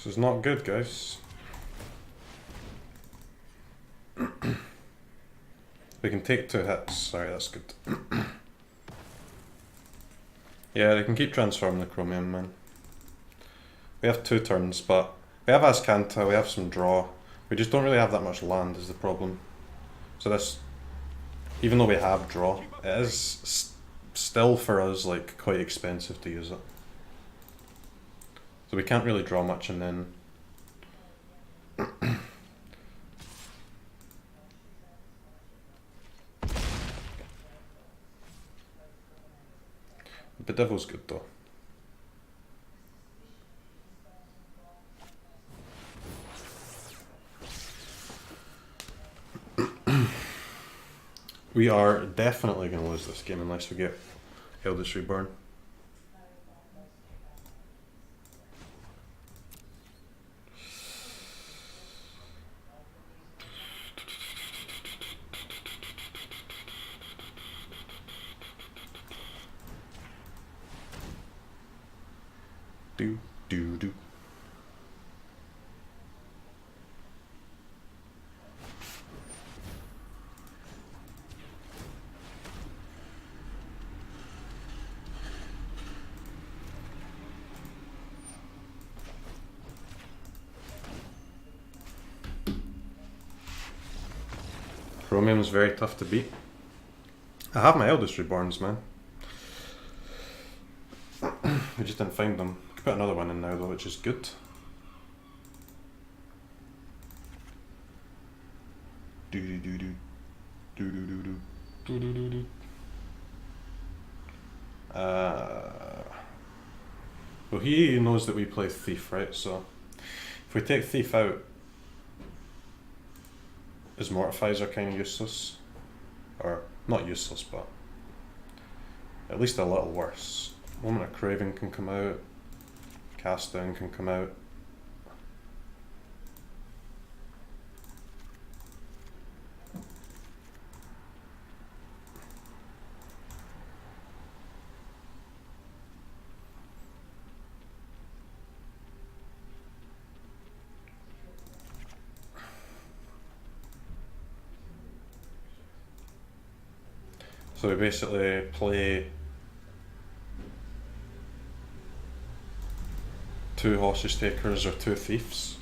This is not good, guys. We can take 2 hits. Sorry, that's good. Yeah, they can keep transforming the Chromium, man. We have 2 turns, but we have Azcanta, we have some draw. We just don't really have that much land is the problem. So this, even though we have draw, it is still for us like quite expensive to use it. So we can't really draw much and then... The Devil's good though. We are definitely going to lose this game unless we get Eldritch Reborn. Do, do, do. Chromium is very tough to beat. I have my Eldritch Reborns, man. We just didn't find them. Could put another one in now though, which is good. Do do do do do do do do do do do do. Well, he knows that we play Thief, right? So if we take Thief out, his Mortifies are kind of useless, or not useless, but at least a little worse. Moment of Craving can come out, Cast Down can come out. So we basically play 2 Hostage Takers or 2 Thieves.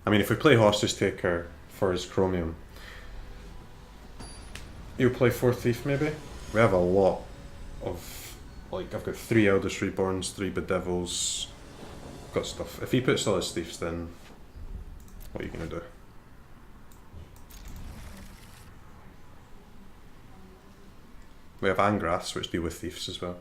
I mean, if we play Hostage Taker for his Chromium, you'll play 4 Thief maybe? We have a lot of, like, I've got 3 Eldritch Reborns, 3 Bedevils, got stuff. If he puts all his Thieves, then what are you gonna do? We have Angraths, which deal with Thieves as well.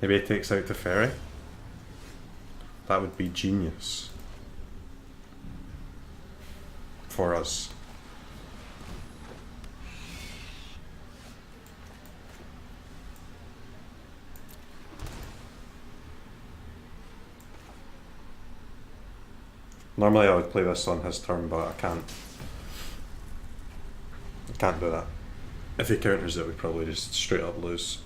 Maybe he takes out Teferi. That would be genius for us. Normally I would play this on his turn, but I can't. I can't do that. If he counters it, we probably just straight up lose.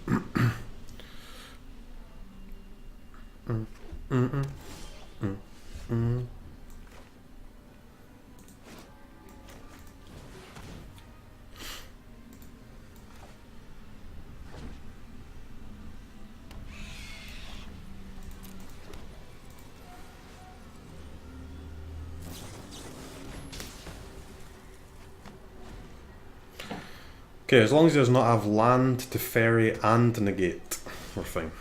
Okay, as long as he does not have land, Teferi, and negate, we're fine.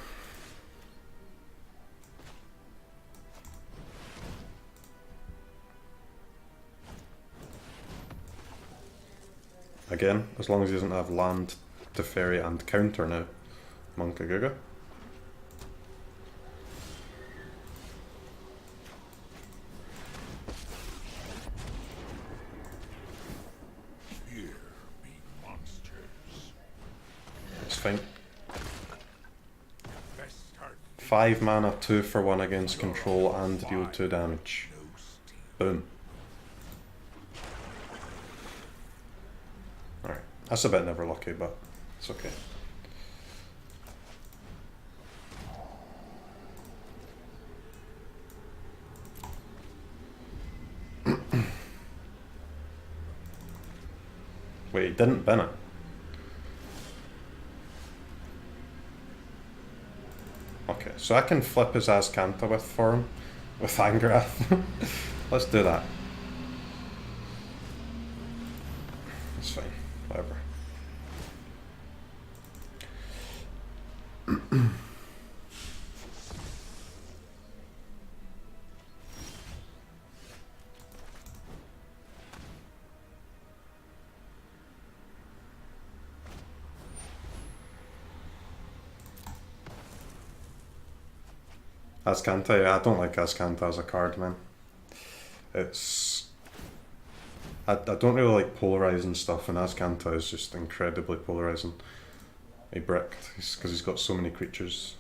Again, as long as he doesn't have land, Teferi, and counter now, Monkaguga. It's fine. 5 mana, 2 for 1 against control and deal 2 damage. Boom. Alright, that's a bit never lucky, but it's okay. Wait, he didn't bin it. Okay, so I can flip his Azcanta with for him, with Angrath. Let's do that. It's fine, whatever. Azcanta, yeah, I don't like Azcanta as a card, man. It's... I don't really like polarizing stuff, and Azcanta is just incredibly polarizing. He bricked, because he's got so many creatures.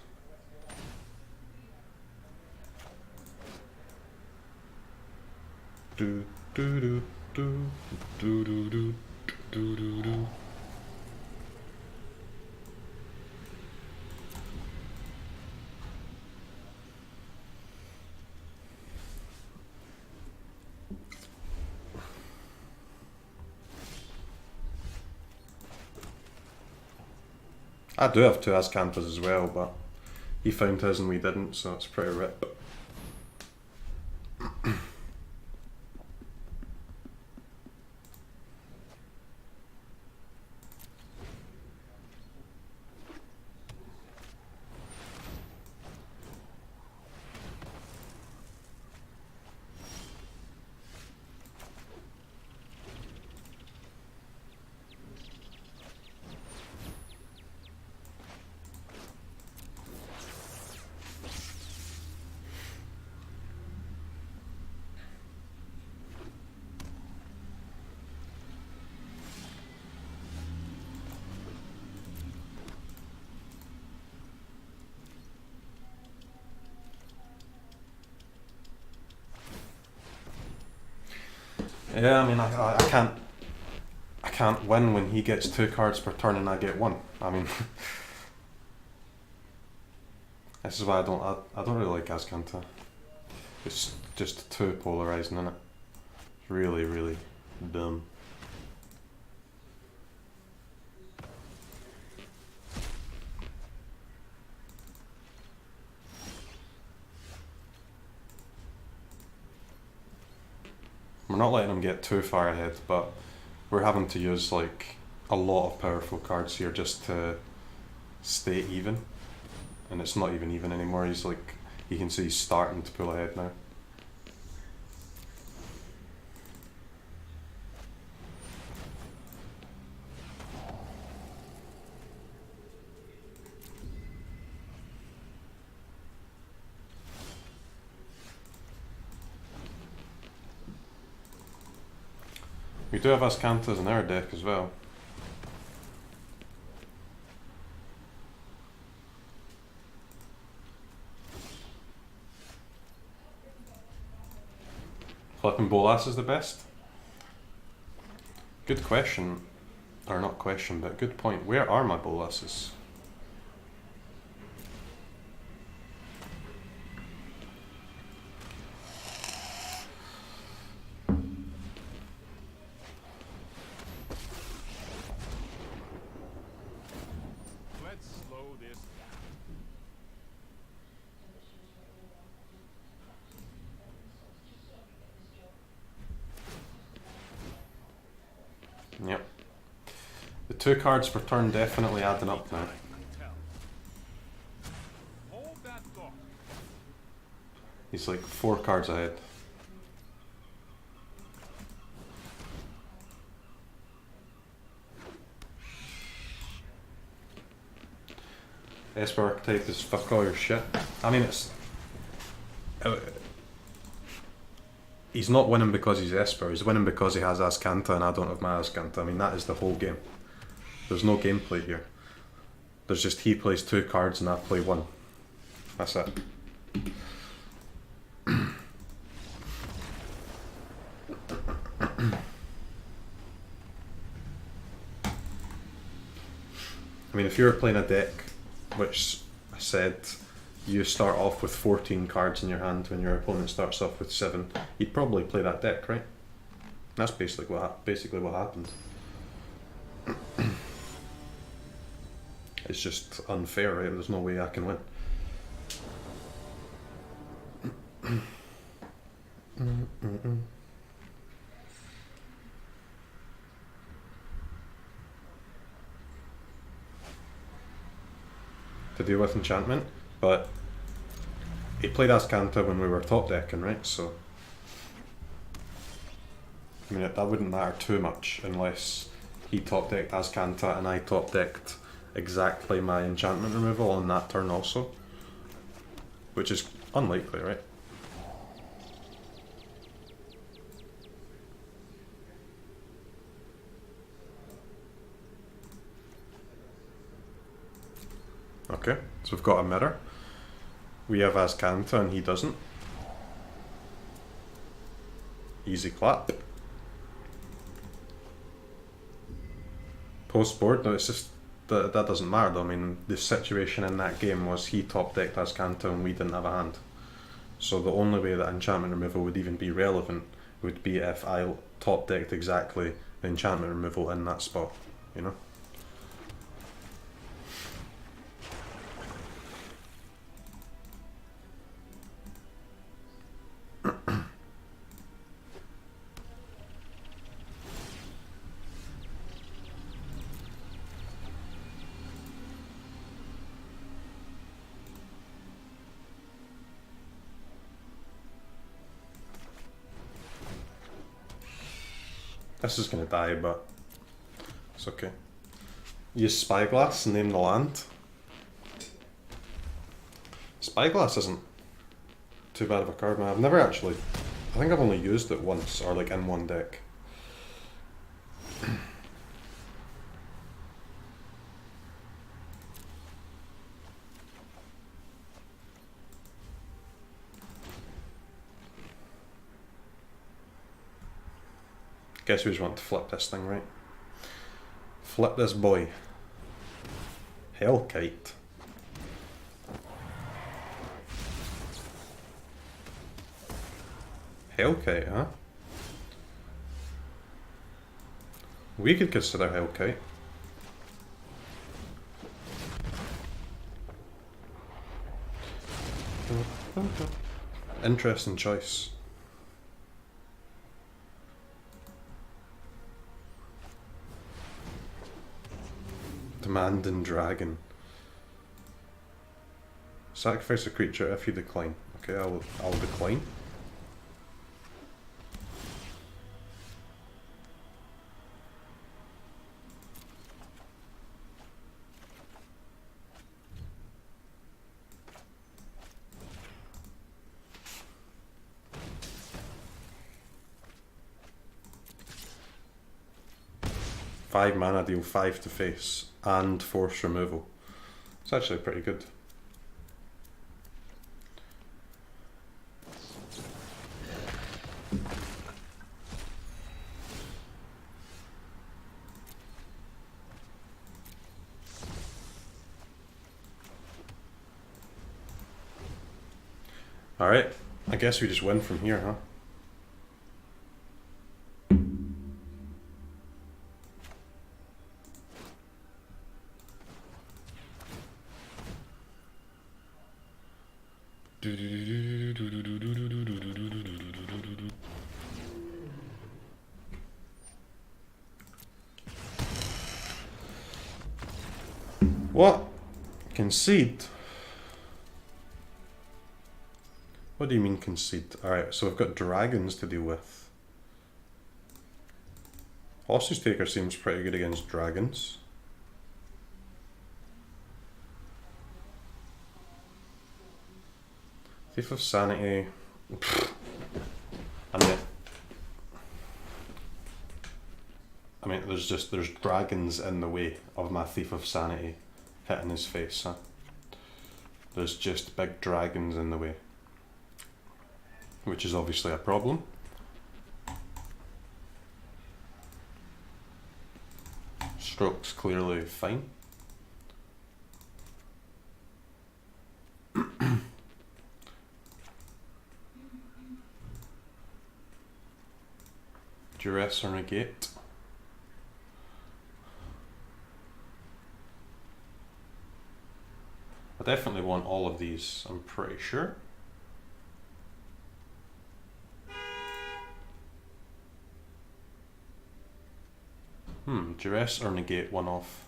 Do do do do do do do do do do. I do have 2 Azcantas as well, but he found his and we didn't, so it's pretty rip. Yeah, I mean, I can't win when he gets 2 cards per turn and I get 1. I mean, this is why I don't really like Azcanta. It's just too polarizing, isn't it? Really, really dumb. We're not letting him get too far ahead, but we're having to use like a lot of powerful cards here just to stay even. And it's not even anymore. He's like, you can see he's starting to pull ahead now. We do have Azcantas in our deck as well. Flipping Bolas is the best? Good question. Or not question, but good point. Where are my Bolases? Yep. The 2 cards per turn definitely adding up now. He's like 4 cards ahead. Esper archetype is fuck all your shit. I mean, it's... he's not winning because he's Esper, he's winning because he has Azcanta and I don't have my Azcanta. I mean, that is the whole game. There's no gameplay here. There's just he plays 2 cards and I play 1. That's it. I mean, if you were playing a deck, which I said you start off with 14 cards in your hand when your opponent starts off with 7, you'd probably play that deck, right? That's basically what happened. It's just unfair, right? There's no way I can win. To deal with enchantment, but he played Azcanta when we were top decking, right? So I mean, that wouldn't matter too much unless he top decked Azcanta and I top decked exactly my enchantment removal on that turn also, which is unlikely, right? Okay, so we've got a mirror. We have Azcanta and he doesn't. Easy clap. Post board, no, it's just that doesn't matter though. I mean, the situation in that game was he top decked Azcanta and we didn't have a hand. So the only way that enchantment removal would even be relevant would be if I top decked exactly the enchantment removal in that spot, you know? This is gonna die, but it's okay. Use Spyglass and name the land. Spyglass isn't too bad of a card, man. I've never actually... I think I've only used it once, or like in one deck. Guess we just want to flip this thing, right? Flip this boy. Hellkite. Hellkite, huh? We could consider Hellkite. Interesting choice. Demanding Dragon. Sacrifice a creature if you decline. Okay, I'll decline. Five mana, deal 5 to face, and force removal. It's actually pretty good. Alright, I guess we just win from here, huh? What? Concede? What do you mean concede? Alright, so we've got dragons to deal with. Hostage Taker seems pretty good against dragons. Thief of Sanity. I mean, there's dragons in the way of my Thief of Sanity hitting his face, huh? There's just big dragons in the way. Which is obviously a problem. Stroke's clearly fine. Duress or negate. I definitely want all of these, I'm pretty sure. Duress or negate one off.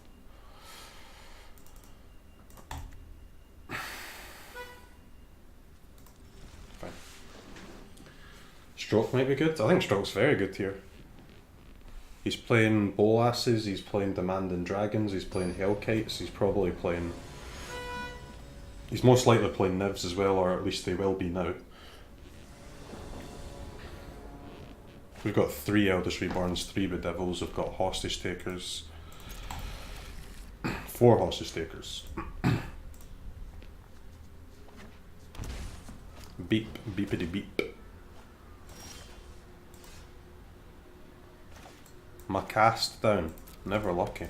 Fine. Stroke might be good. I think Stroke's very good here. He's playing Bolasses, he's playing Demanding Dragons, he's playing Hellkites, he's probably playing... He's most likely playing Nivs as well, or at least they will be now. We've got 3 Eldest Reborns, 3 Bedevils, we've got Hostage Takers. 4 Hostage Takers. Beep, beepity beep. My cast down, never lucky.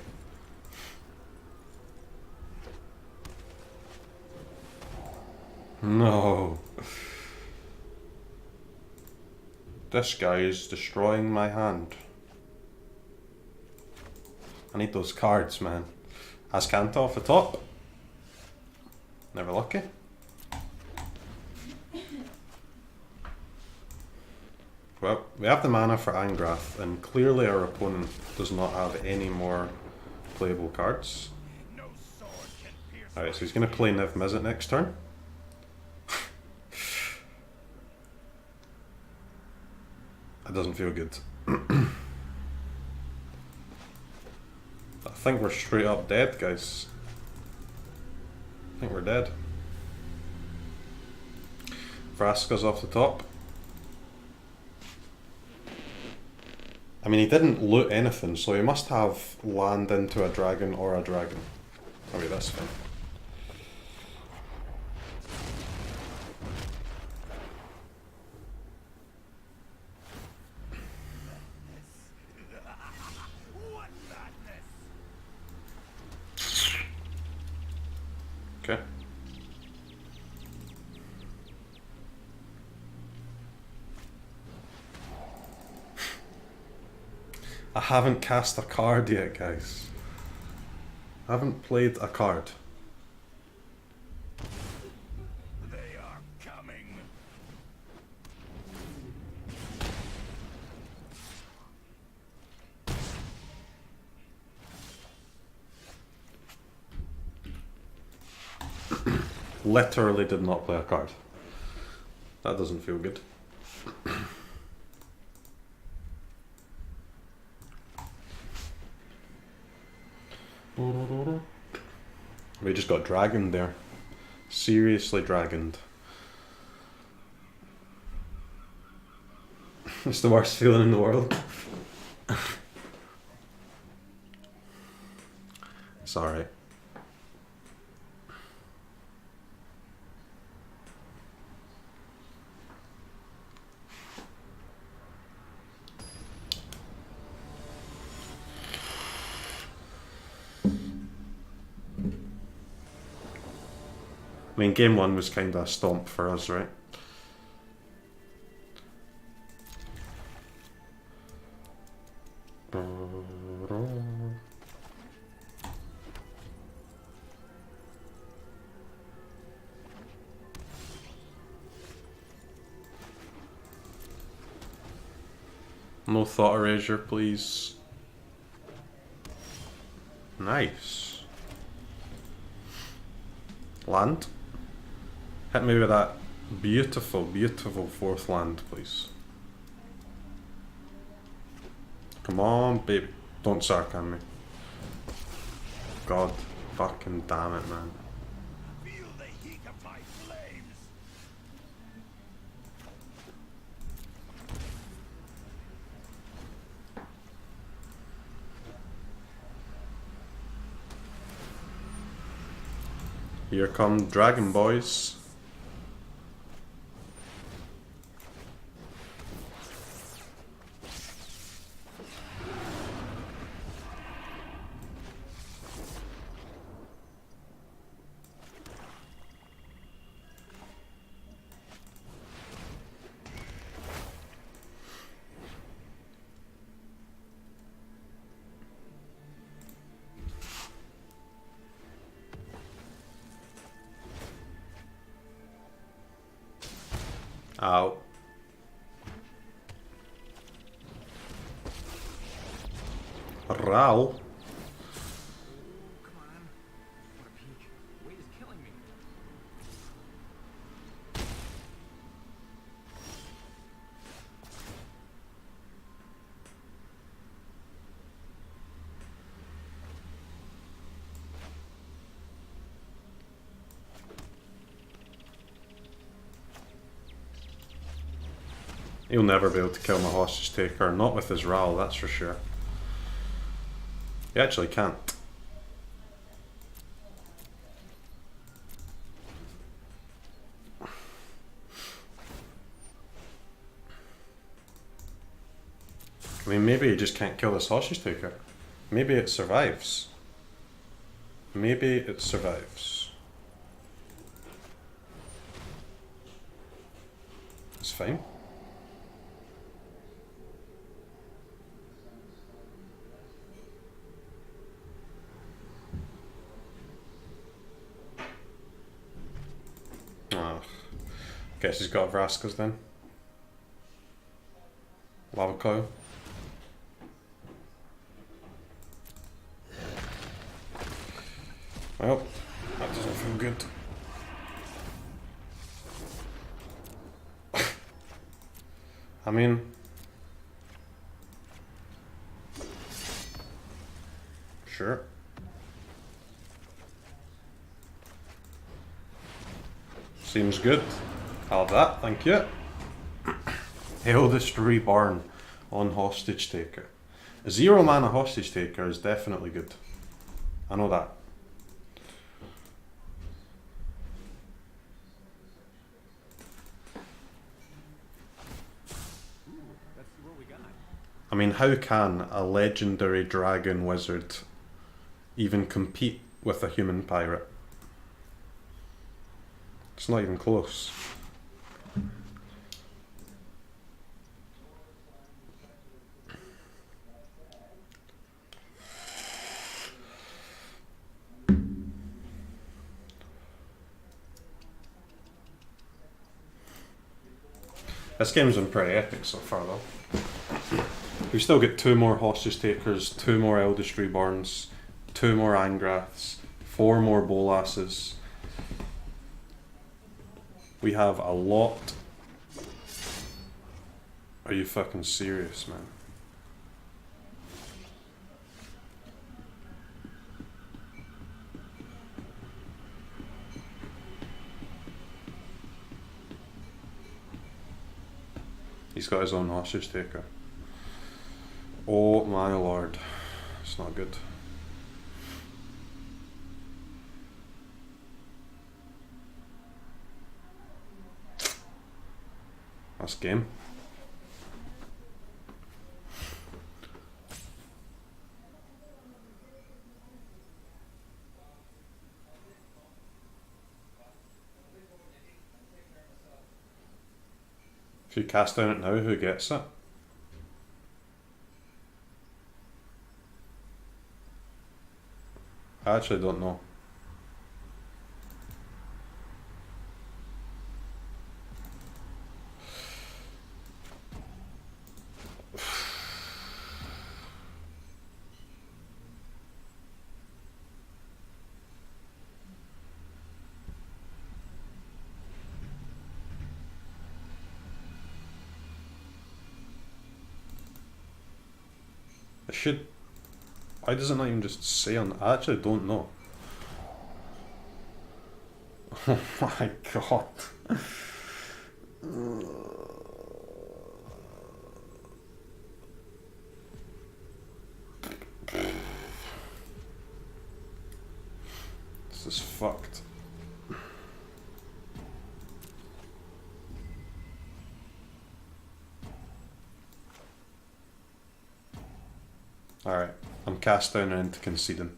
No. This guy is destroying my hand. I need those cards, man. Azcanta off the top. Never lucky. Well, we have the mana for Angrath, and clearly our opponent does not have any more playable cards. Alright, so he's going to play Niv Mizzet next turn. That doesn't feel good. I think we're straight up dead, guys. I think we're dead. Vraska's off the top. I mean, he didn't loot anything, so he must have land into a dragon or a dragon. Oh wait, that's fine. Okay. I haven't cast a card yet, guys. I haven't played a card. They are coming. Literally did not play a card. That doesn't feel good. We just got dragoned there. Seriously dragoned. It's the worst feeling in the world. It's alright. I mean, game 1 was kind of a stomp for us, right? No thought erasure, please. Nice. Land. Hit me with that beautiful, beautiful 4th land, please. Come on, baby. Don't Sarkhan me. God fucking damn it, man. Feel the heat of my flames. Here come Dragon Boys. Ow. Ral. Come on. What a peak. Weight is killing me. He'll never be able to kill my hostage taker, not with his Ral, that's for sure. He actually can't. I mean, maybe he just can't kill this hostage taker. Maybe it survives. Maybe it survives. It's fine. Oh, guess he's got Vraskas then. Lava coil. Well, that doesn't feel good. I mean, sure. Seems good. I'll have that, thank you. Eldest Reborn on Hostage Taker. A 0 mana Hostage Taker is definitely good. I know that. Let's see what we got. I mean, how can a legendary dragon wizard even compete with a human pirate? It's not even close. This game's been pretty epic so far though. We still get 2 more Hostage Takers, 2 more Eldest Reborns, 2 more Angraths, 4 more Bolasses. We have a lot. Are you fucking serious, man? He's got his own hostage taker. Oh my lord. It's not good. That's game. If you cast down it now, who gets it? I actually don't know. It should. Why does it not even just say on? I actually don't know. Oh my god. This is fucked. Alright, I'm cast down and into conceding.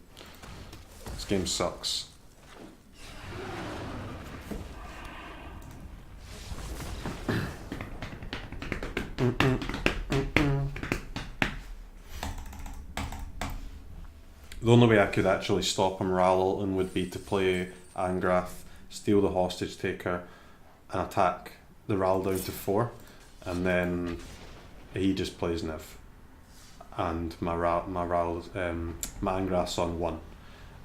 This game sucks. The only way I could actually stop him Ralilton would be to play Angrath, steal the hostage taker, and attack the Ral down to 4, and then he just plays Niv, and my Angrath's on 1,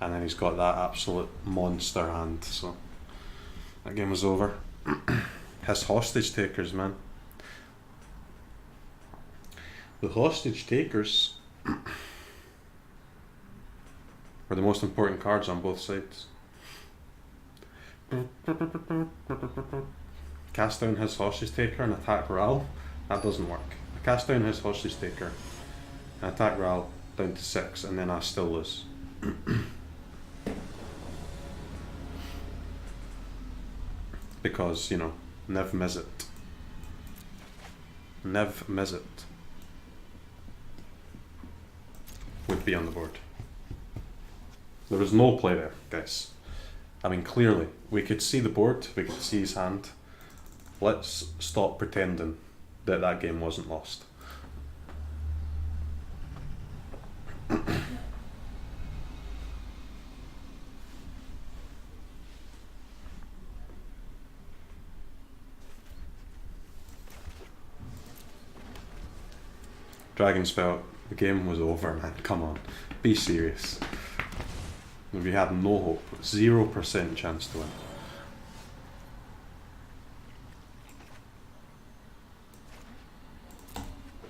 and then he's got that absolute monster hand. So that game was over. His hostage takers, man. The hostage takers were the most important cards on both sides. Cast down his hostage taker and attack Ral. That doesn't work. I cast down his hostage taker and attack Ral down to 6, and then I still lose. Because, you know, Niv Mizzet. Niv Mizzet would be on the board. There was no play there, guys. I mean, clearly, we could see the board, we could see his hand. Let's stop pretending that that game wasn't lost. Dragonspell, the game was over, man. Come on, be serious. We had no hope, 0% chance to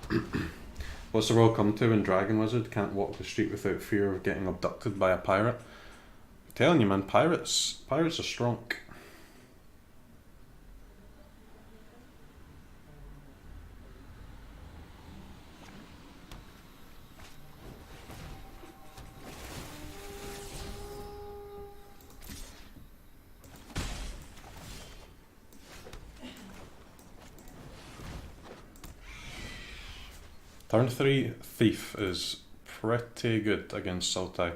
win. What's the world come to when Dragon Wizard can't walk the street without fear of getting abducted by a pirate? I'm telling you, man, pirates are strong. Turn 3 Thief is pretty good against Sultai.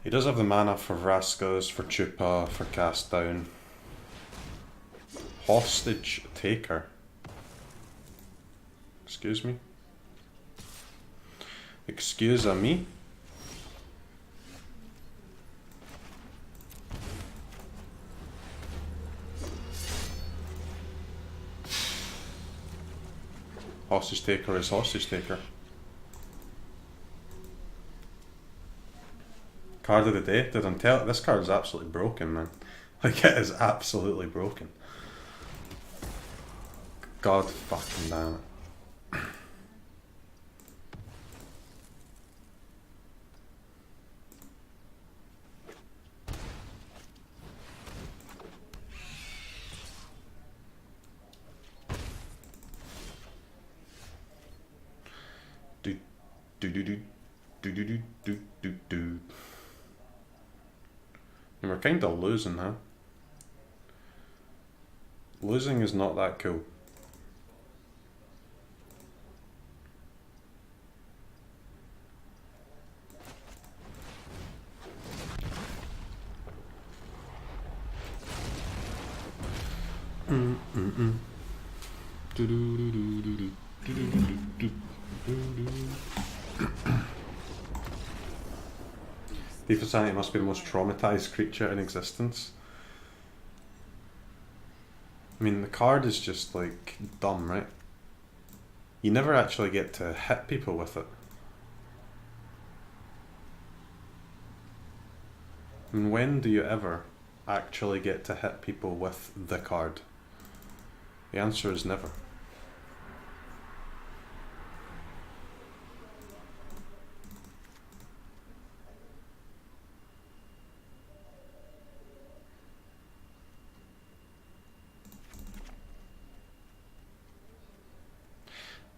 He does have the mana for Vraskas, for Chupa, for Cast Down. Hostage Taker. Excuse me? Excuse-a-me? Hostage Taker is Hostage Taker. Card of the day. Did I tell? This card is absolutely broken, man. Like, it is absolutely broken. God fucking damn it. Do. And we're kind of losing, huh? Losing is not that cool. Thief of Sanity must be the most traumatized creature in existence. I mean, the card is just like dumb, right? You never actually get to hit people with it. I mean, when do you ever actually get to hit people with the card? The answer is never.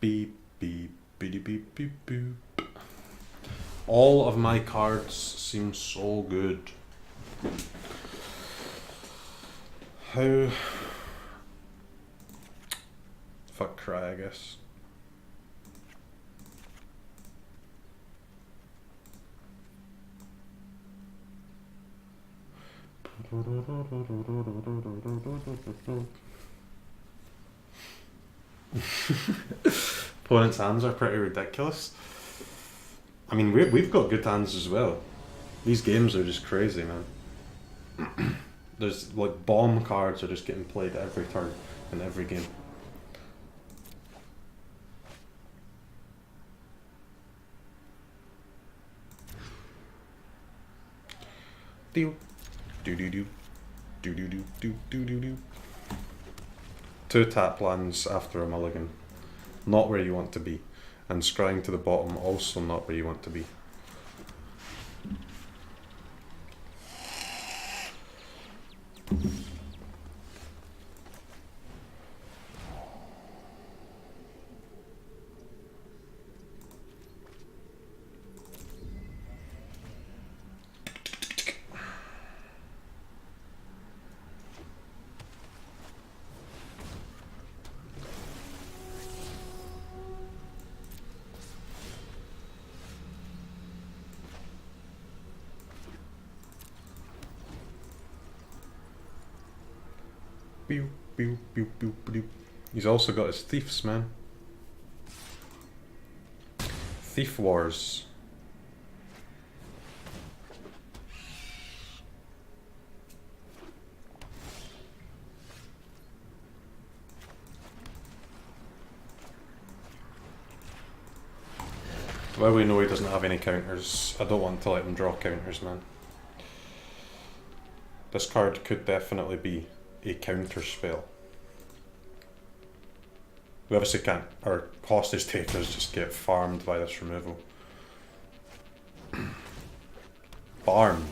Beep, beep, beep, beep, beep, boop. All of my cards seem so good. How... Fuck Cry, I guess. Opponent's hands are pretty ridiculous. I mean, we've got good hands as well. These games are just crazy, man. There's like bomb cards are just getting played every turn in every game. Do do do do do do do do do do do. 2 tap lands after a mulligan, not where you want to be, and scrying to the bottom, also not where you want to be. Pew, pew, pew, pew, pew. He's also got his thieves, man. Thief Wars. Well, we know he doesn't have any counters. I don't want to let him draw counters, man. This card could definitely be a counter spell. We obviously can't. Our hostage takers just get farmed by this removal. Farmed.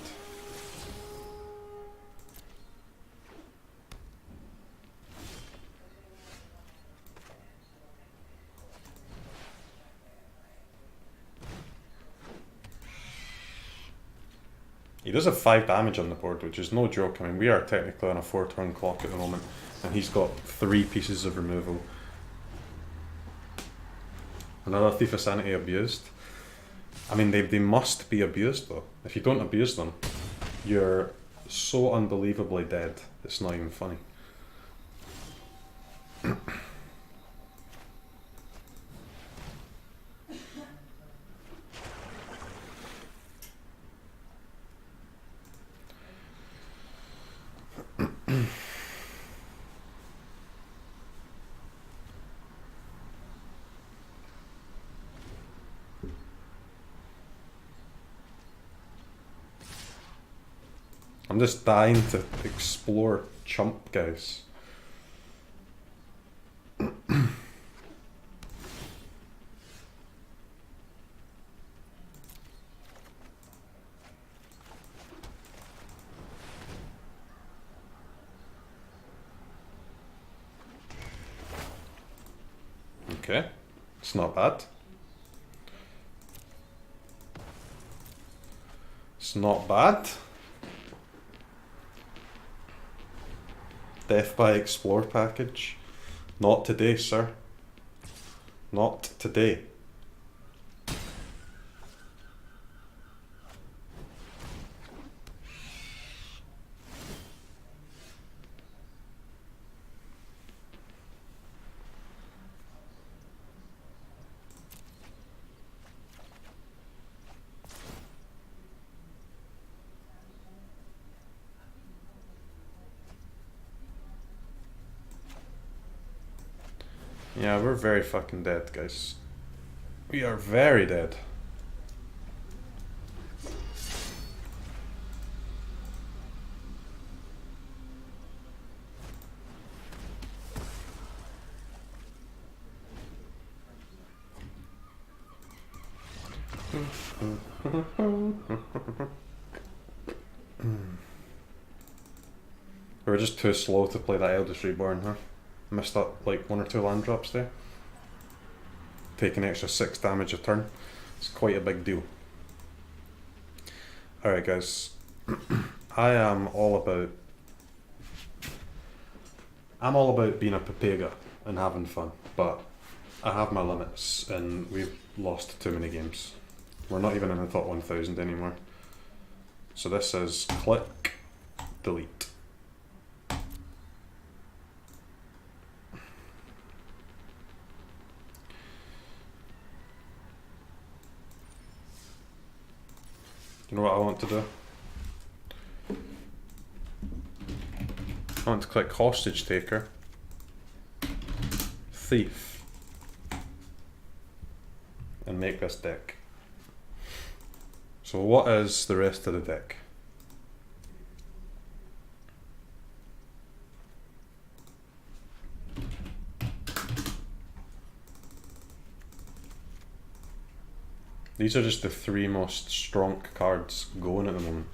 He does have 5 damage on the board, which is no joke. I mean, we are technically on a 4-turn clock at the moment, and he's got 3 pieces of removal. Another Thief of Sanity abused. I mean, they must be abused though. If you don't abuse them, you're so unbelievably dead, it's not even funny. I'm just dying to explore chump guys. Okay, it's not bad. It's not bad. Death by Explore package. Not today, sir. Not today. Yeah, we're very fucking dead, guys. We are very dead. We were just too slow to play that Eldritch Reborn, huh? Missed up like 1 or 2 land drops there. Taking extra 6 damage a turn. It's quite a big deal. Alright guys. I am all about being a Pepega and having fun, but I have my limits and we've lost too many games. We're not even in the top 1000 anymore. So this is click, delete. You know what I want to do? I want to click hostage taker, thief, and make this deck. So what is the rest of the deck? These are just the 3 most strong cards going at the moment.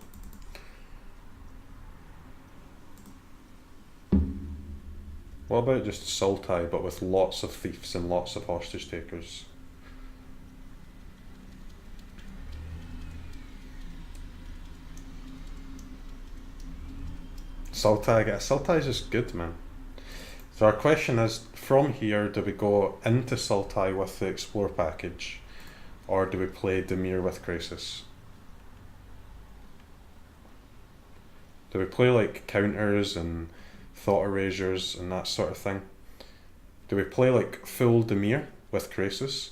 What about just Sultai but with lots of thieves and lots of hostage takers? Sultai is just good, man. So our question is, from here, do we go into Sultai with the Explore package? Or do we play Dimir with Krasis? Do we play like counters and thought erasures and that sort of thing? Do we play like full Dimir with Krasis?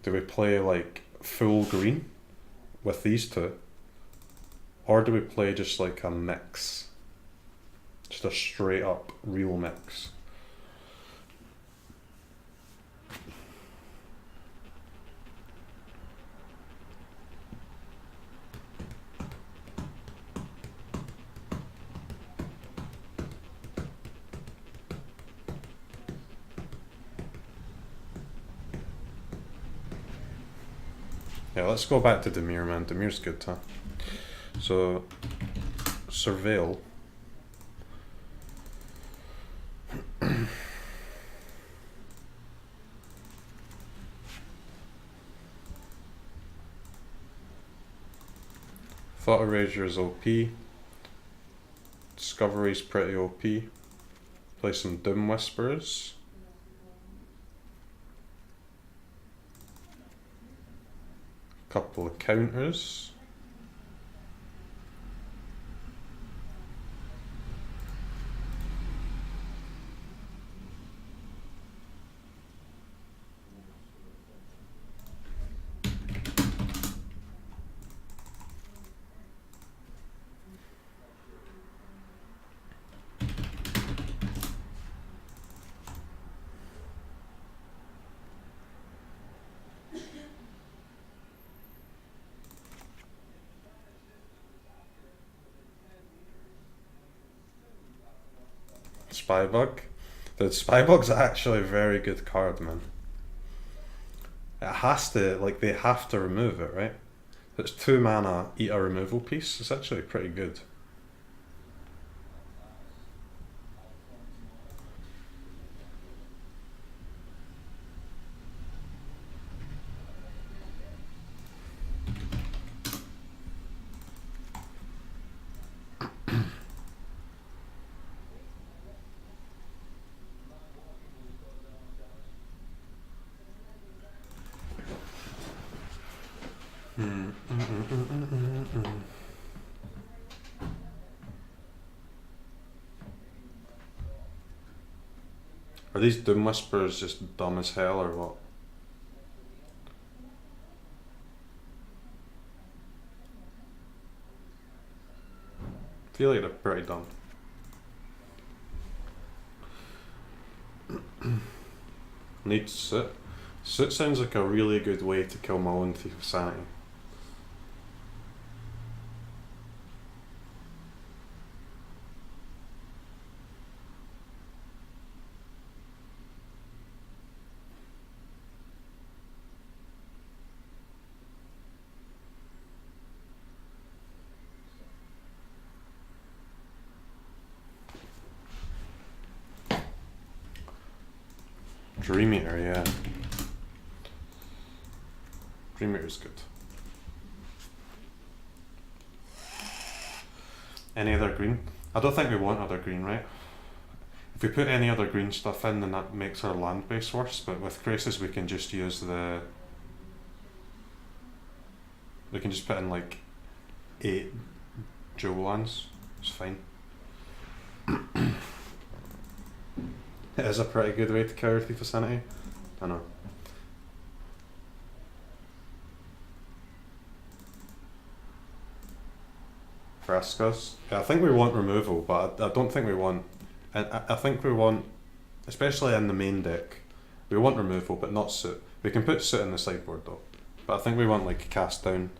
Do we play like full green with these two? Or do we play just like a mix? Just a straight up real mix? Yeah, let's go back to Dimir, man. Dimir's good, huh? So, Surveil. Thought Erasure is OP. Discovery's pretty OP. Play some Doom Whisperers. Couple of counters. Spybug. The Spybug's actually a very good card, man. It has to, like, they have to remove it, right? It's 2 mana, eat a removal piece. It's actually pretty good. Are these Doom Whisperers just dumb as hell or what? I feel like they're pretty dumb. Need Soot. Soot sounds like a really good way to kill my own Thief of Sanity. Dream Eater, yeah. Dream Eater's good. Any other green? I don't think we want other green, right? If we put any other green stuff in, then that makes our land base worse, but with Krasis we can just use the... We can just put in like 8 Joe lands. It's fine. It is a pretty good way to counter Thief of Sanity. I know. Frascas. Yeah, I think we want removal, but I don't think we want. And I think we want, especially in the main deck, we want removal, but not Soot. We can put Soot in the sideboard though. But I think we want like Cast Down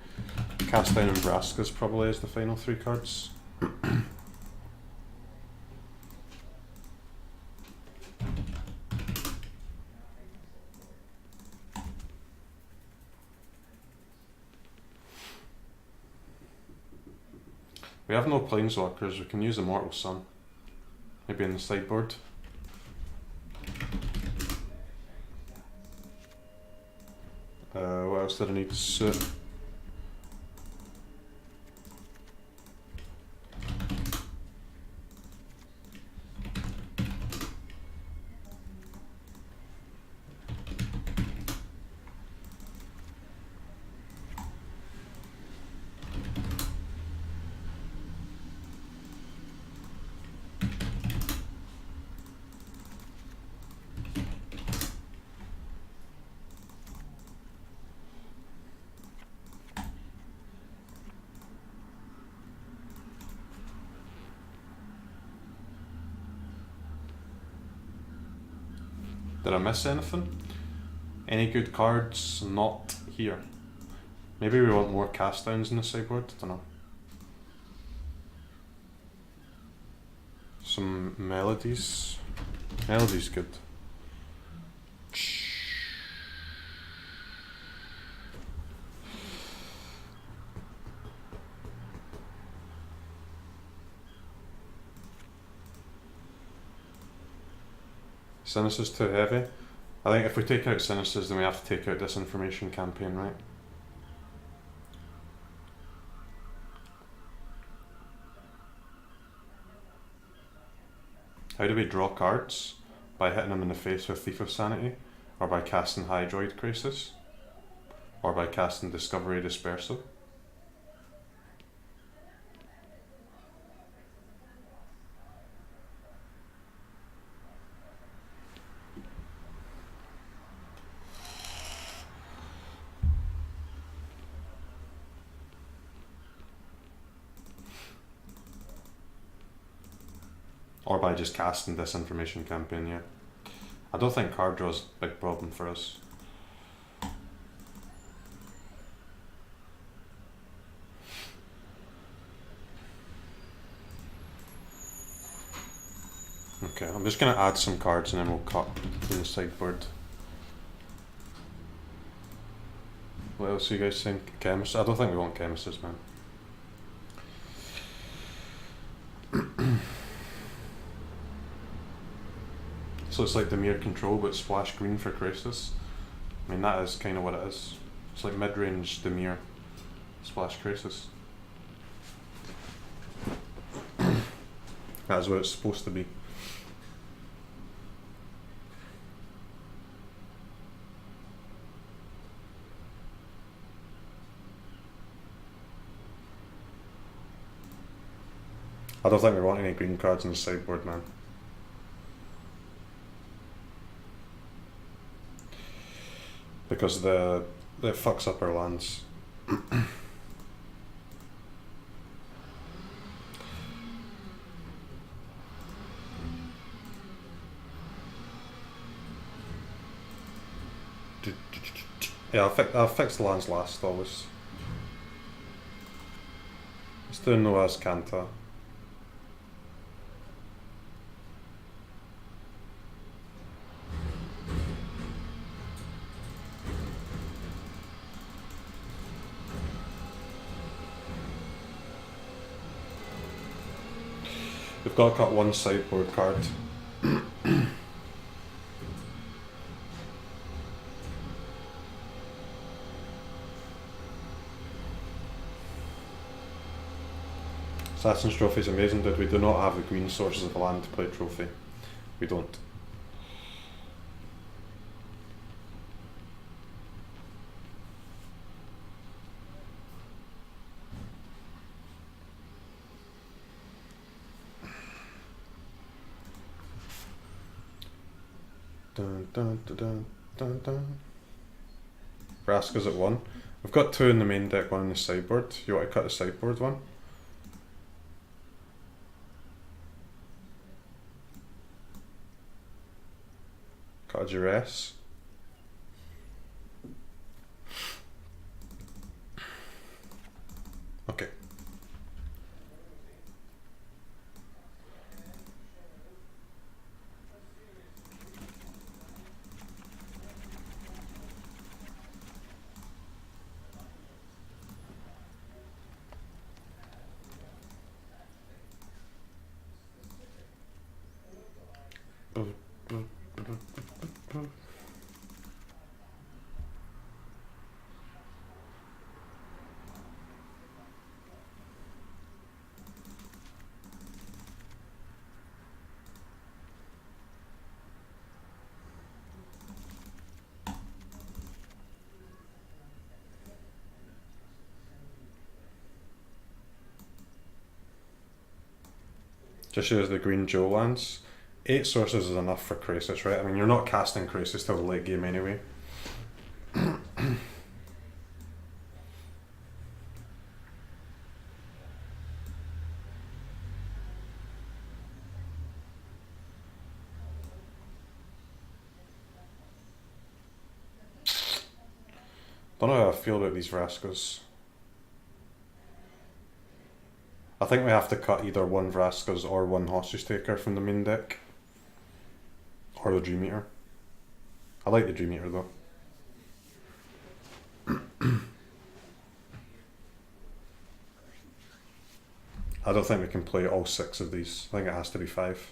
and Vraskas probably as the final 3 cards. We have no Planeswalkers, we can use Immortal Sun. Maybe in the sideboard. What else did I need to Soot? Did I miss anything? Any good cards not here? Maybe we want more cast downs in the sideboard, I don't know. Some melodies. Melody's good. Sinister's too heavy. I think if we take out Sinister's, then we have to take out Disinformation Campaign, right? How do we draw cards? By hitting them in the face with Thief of Sanity? Or by casting Hydroid Crisis? Or by casting Discovery Dispersal? Or by just casting Disinformation Campaign, yeah. I don't think card draw's a big problem for us. Okay, I'm just gonna add some cards and then we'll cut from the sideboard. What else do you guys think? Chemist? I don't think we want Chemists, man. So it's like Dimir Control but splash green for Crisis. I mean that is kind of what it is. It's like mid-range Dimir splash Crisis. That is what it's supposed to be. I don't think we want any green cards in the sideboard, man. Because it fucks up our lands. Yeah, I'll fix the lands last always. Let's do Noah's Canta. We've got to cut one sideboard card. Assassin's Trophy is amazing, dude. We do not have the green sources of land to play Trophy. We don't. Dun, dun, dun, dun, dun, dun. Vraska's at 1. We've got 2 in the main deck, 1 in the sideboard. You want to cut the sideboard one? Cut a Duress. Okay. Just use the green Joe lands. 8 sources is enough for Krasis, right? I mean, you're not casting Krasis till the late game anyway. Don't know how I feel about these Vraskas. I think we have to cut either 1 Vraskas or 1 Hostage Taker from the main deck. Or the Dream Eater. I like the Dream Eater though. I don't think we can play all 6 of these. I think it has to be 5.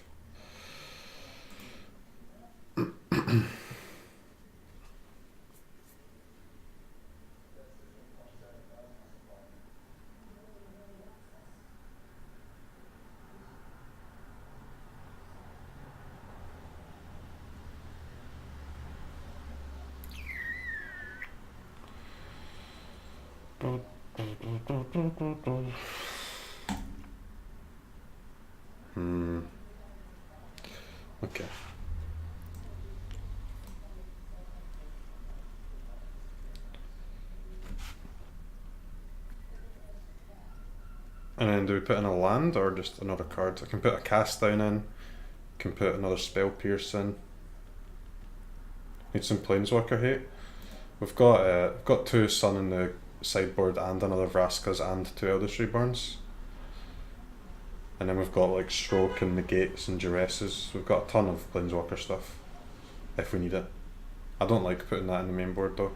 Okay. And then do we put in a land or just another card? I can put a cast down in, can put another spell pierce in. Need some planeswalker hate. We've got 2 Sun in the sideboard and another Vraskas and 2 Eldritch Reborns. And then we've got like Stroke and Negates and Duresses. We've got a ton of planeswalker stuff if we need it. I don't like putting that in the main board though.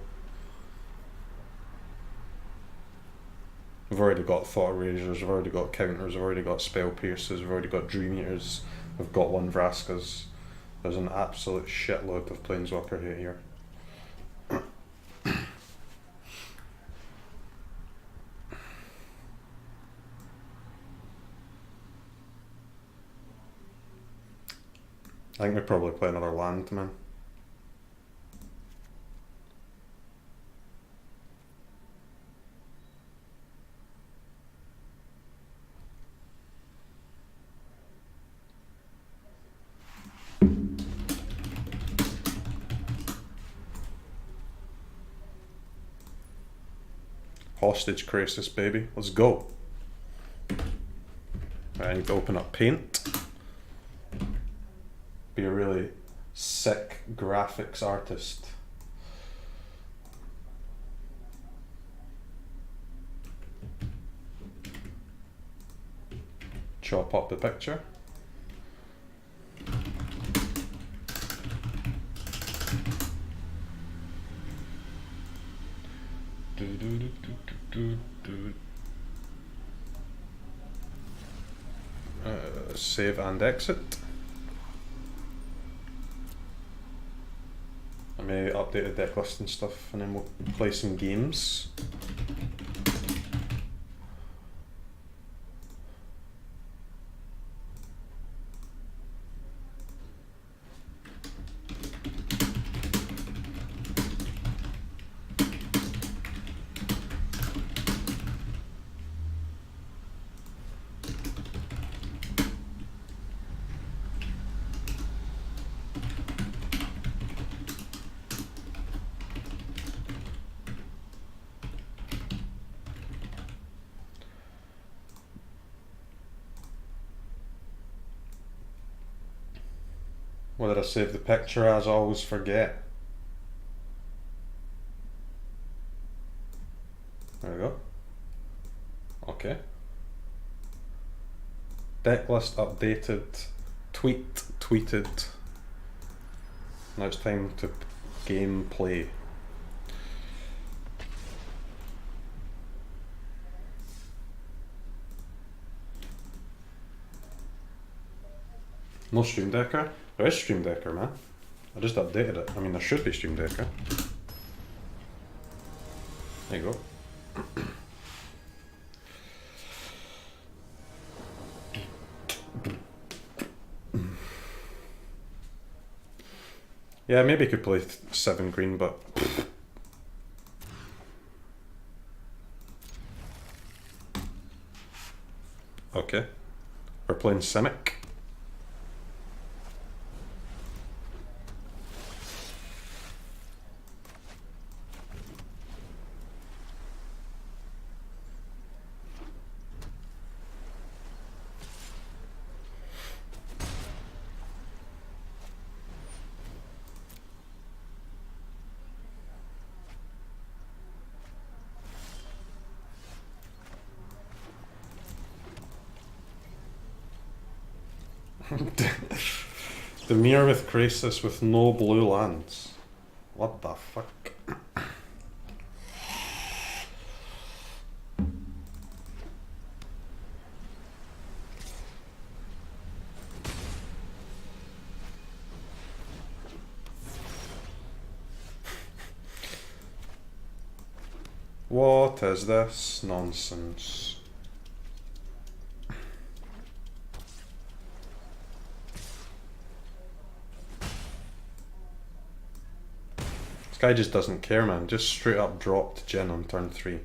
We've already got Thought Erasers, we've already got counters, we've already got Spell Pierces, we've already got Dream Eaters, we've got 1 Vraskas. There's an absolute shitload of planeswalker hate here. I think we probably play another land, man. Hostage Krasis, baby. Let's go. Right, I need to open up Paint. Be a really sick graphics artist. Chop up the picture. Save and exit. I may update the deck list and stuff, and then we'll play some games. What did I save the picture as? I always forget. There we go. Okay. Deck list updated. Tweeted. Now it's time to gameplay. No Stream Decker? There is Stream Decker, man. I just updated it. I mean, there should be Stream Decker. There you go. Yeah, maybe I could play 7 green, but... Okay. We're playing Simic. Dimir with Krasis with no blue lands. What the fuck? What is this nonsense? This guy just doesn't care, man. Just straight up dropped Jin on turn 3.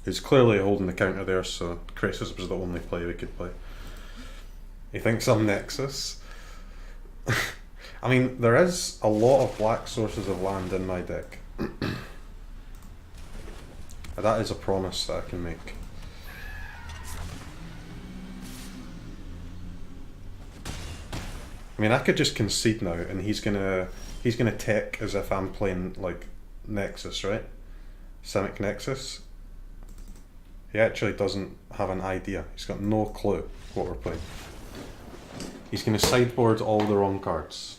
He's clearly holding the counter there, so Krasis was the only play we could play. He thinks I'm Nexus. I mean, there is a lot of black sources of land in my deck. That is a promise that I can make. I mean, I could just concede now, and he's gonna tech as if I'm playing like Nexus, right? Simic Nexus. He actually doesn't have an idea. He's got no clue what we're playing. He's gonna sideboard all the wrong cards.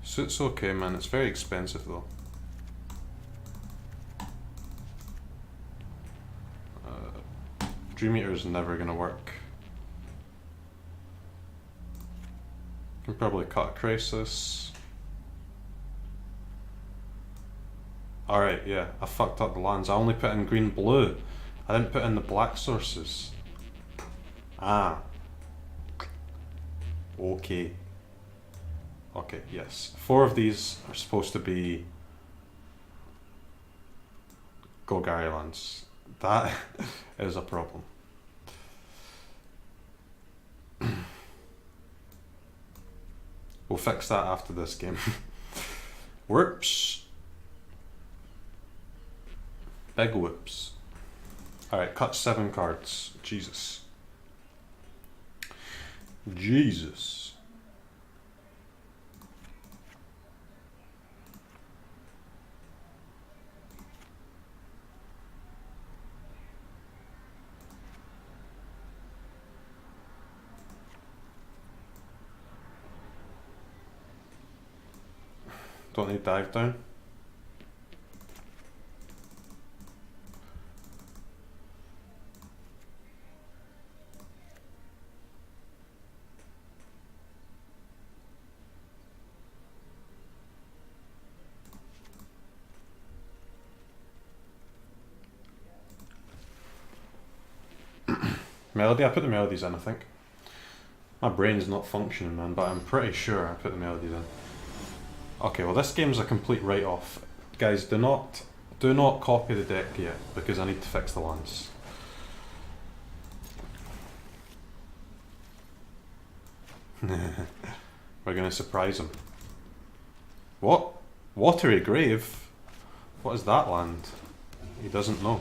Suit's okay, man. It's very expensive though. Dream Eater is never gonna work. Can probably cut Krasis. Alright, yeah, I fucked up the lands. I only put in green blue. I didn't put in the black sources. Ah. Okay. Okay, yes. 4 of these are supposed to be Golgari lands. That is a problem. We'll fix that after this game. Whoops. Big whoops. Alright, cut 7 cards. Jesus. Jesus. Don't need dive down. Melody, I put the melodies in, I think. My brain's not functioning, man, but I'm pretty sure I put the melodies in. Okay, well this game's a complete write-off. Guys, do not copy the deck yet, because I need to fix the lands. We're gonna surprise him. What? Watery Grave? What is that land? He doesn't know.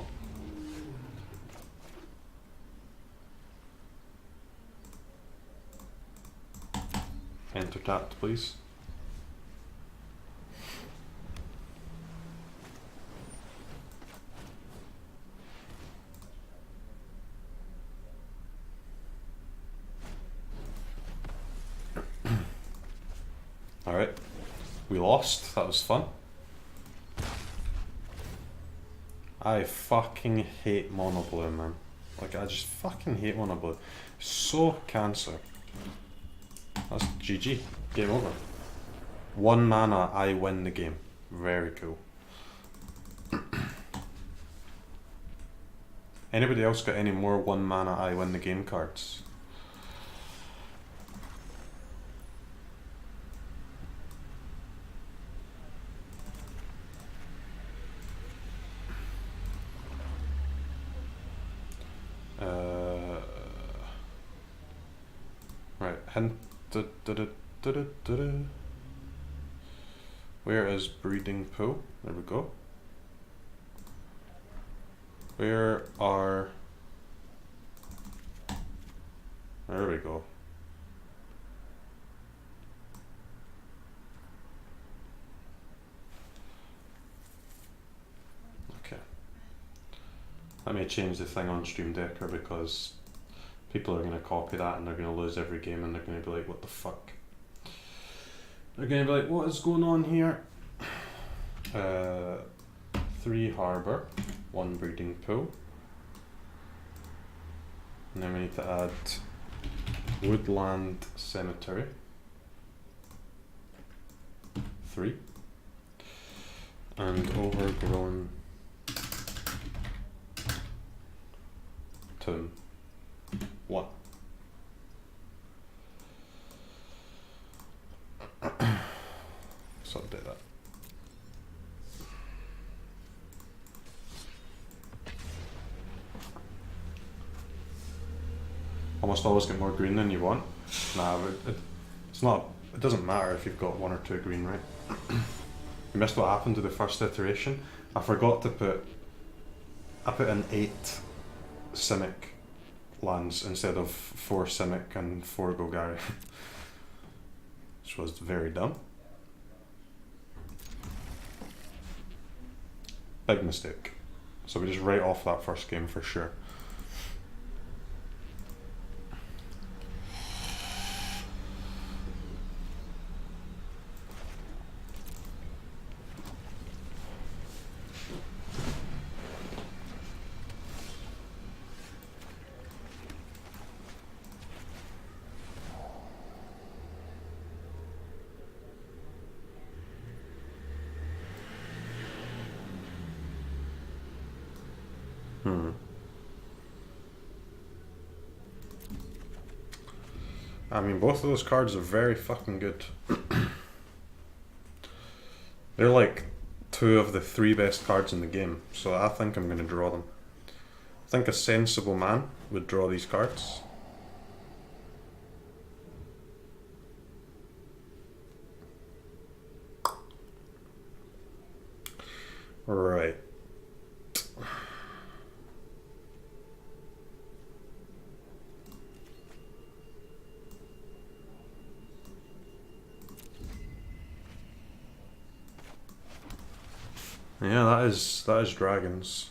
Enter tapped, please. Alright. We lost. That was fun. I fucking hate mono blue, man. Like, I just fucking hate mono blue. So cancer. That's GG. Game over. 1 mana, I win the game. Very cool. Anybody else got any more 1 mana, I win the game cards? Right, hint. Where is breeding pool? There we go. Where are... There we go. Okay. Let me change the thing on Stream Decker because people are going to copy that and they're going to lose every game and they're going to be like, what the fuck? They're going to be like, what is going on here? 3 harbour, 1 breeding pool. And then we need to add woodland cemetery. 3. And overgrown tomb. 1. So update that. Almost always get more green than you want. Nah, it's not. It doesn't matter if you've got 1 or 2 green, right? You missed what happened to the first iteration. I forgot to put. I put in 8 Simic lands instead of 4 Simic and 4 Golgari, which was very dumb. Big mistake. So we just write off that first game for sure. I mean, both of those cards are very fucking good. They're like 2 of the 3 best cards in the game, so I think I'm going to draw them. I think a sensible man would draw these cards. Right. Yeah, that is dragons.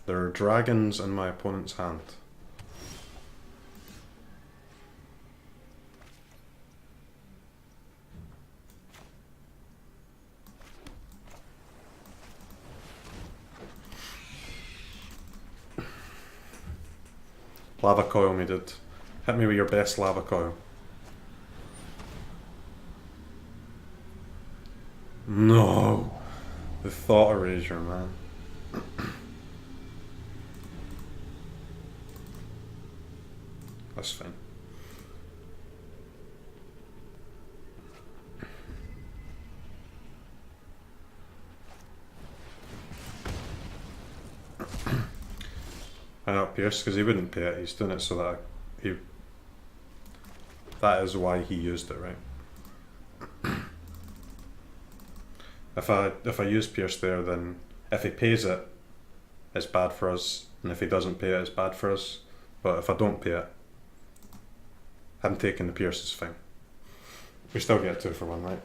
There are dragons in my opponent's hand. Lava coil me, dude. Hit me with your best lava coil. No! The thought erasure, man. That's fine. I know Pierce, because he wouldn't pay it. He's doing it so that he. That is why he used it, right? If I use Pierce there, then if he pays it, it's bad for us, and if he doesn't pay it, it's bad for us. But if I don't pay it, him taking the Pierce is fine. We still get 2 for 1, right?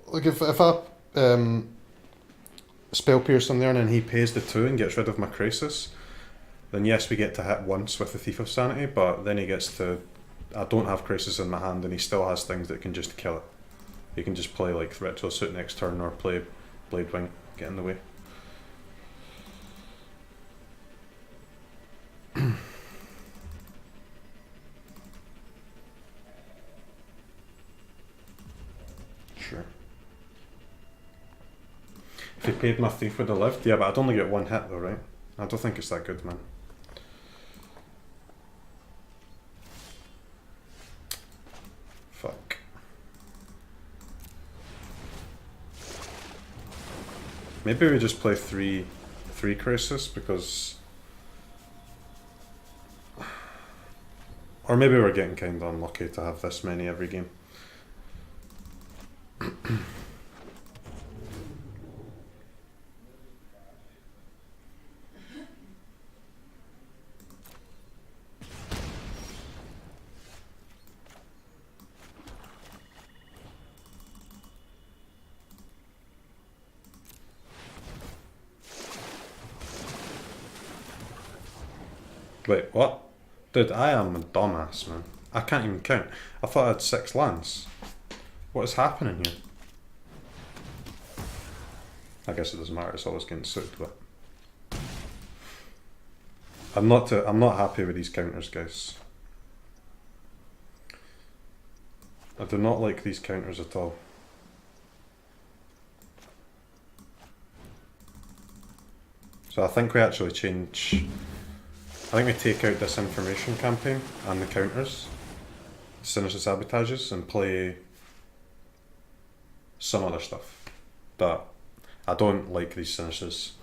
Like if I spell Pierce on there and then he pays the 2 and gets rid of my Crisis, then yes, we get to hit once with the Thief of Sanity, but then he gets to. I don't have Crisis in my hand, and he still has things that can just kill it. He can just play like Ritual Suit next turn or play Blade Wing, get in the way. Sure. If he paid my Thief would have lived, yeah, but I'd only get 1 hit though, right? I don't think it's that good, man. Fuck. Maybe we just play three Crisis because, or maybe we're getting kind of unlucky to have this many every game. Wait, what? Dude, I am a dumbass, man. I can't even count. I thought I had 6 lands. What is happening here? I guess it doesn't matter, it's always getting suited, but I'm not happy with these counters, guys. I do not like these counters at all. So I think we actually change. I think we take out this information campaign and the counters, Sinister Sabotages, and play some other stuff. But I don't like these Sinisters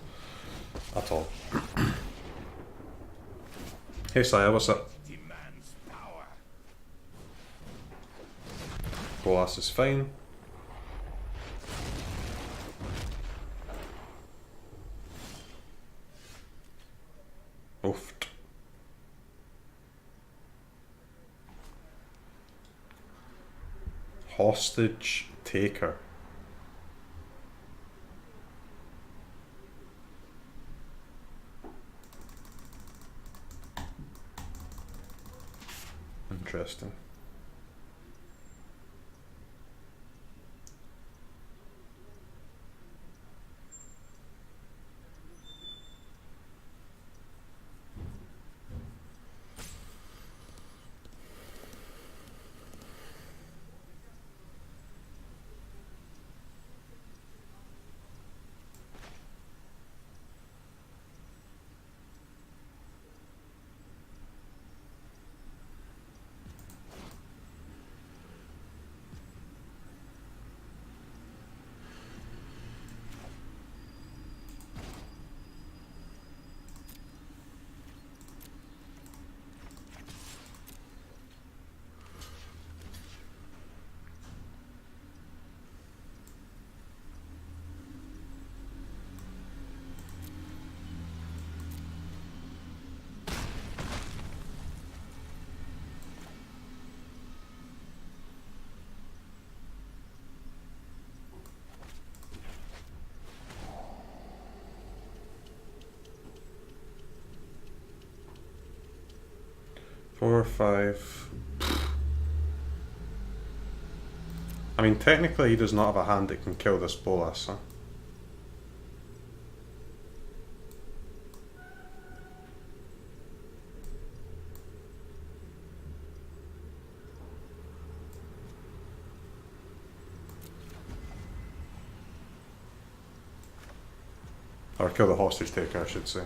at all. Hey Saya, what's up? Demands power. Bolas is fine. Oofed. Hostage taker. Interesting. Four, 5. I mean, technically he does not have a hand that can kill this Bolas, huh? Or kill the hostage taker, I should say.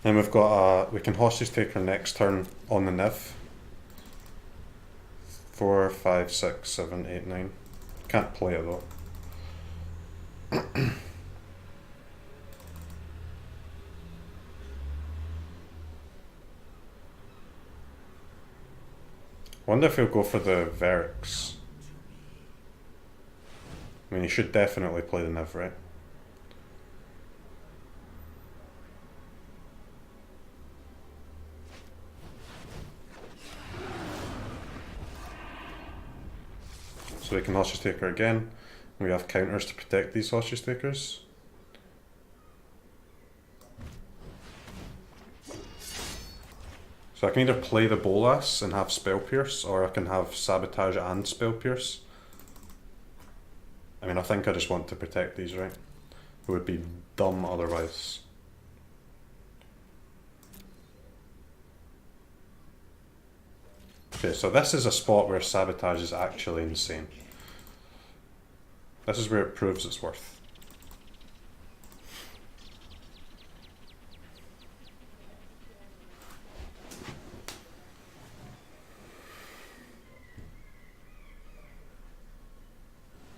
And we've got we can hostage take her next turn on the Niv. 4, 5, 6, 7, 8, 9. Can't play it though. Wonder if he'll go for the Verix. I mean, he should definitely play the Niv, right? So we can Hostage Taker again. We have counters to protect these Hostage Takers. So I can either play the Bolas and have Spell Pierce, or I can have Sabotage and Spell Pierce. I mean, I think I just want to protect these, right? It would be dumb otherwise. Okay, so this is a spot where Sabotage is actually insane. This is where it proves its worth.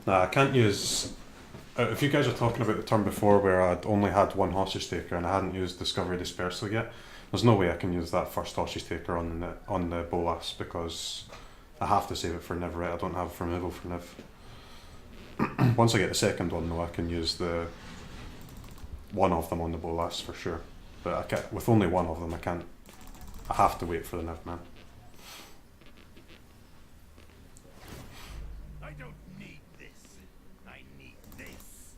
Nah, I can't use... if you guys are talking about the turn before where I'd only had one Hostage Taker and I hadn't used Discovery Dispersal yet, there's no way I can use that first Hostage Taker on the Bolas because I have to save it for Niv, right? I don't have removal for Niv. Once I get the second one though, I can use the one of them on the Bolas for sure. But I can't, with only one of them, I have to wait for the Niv, man. I don't need this. I need this.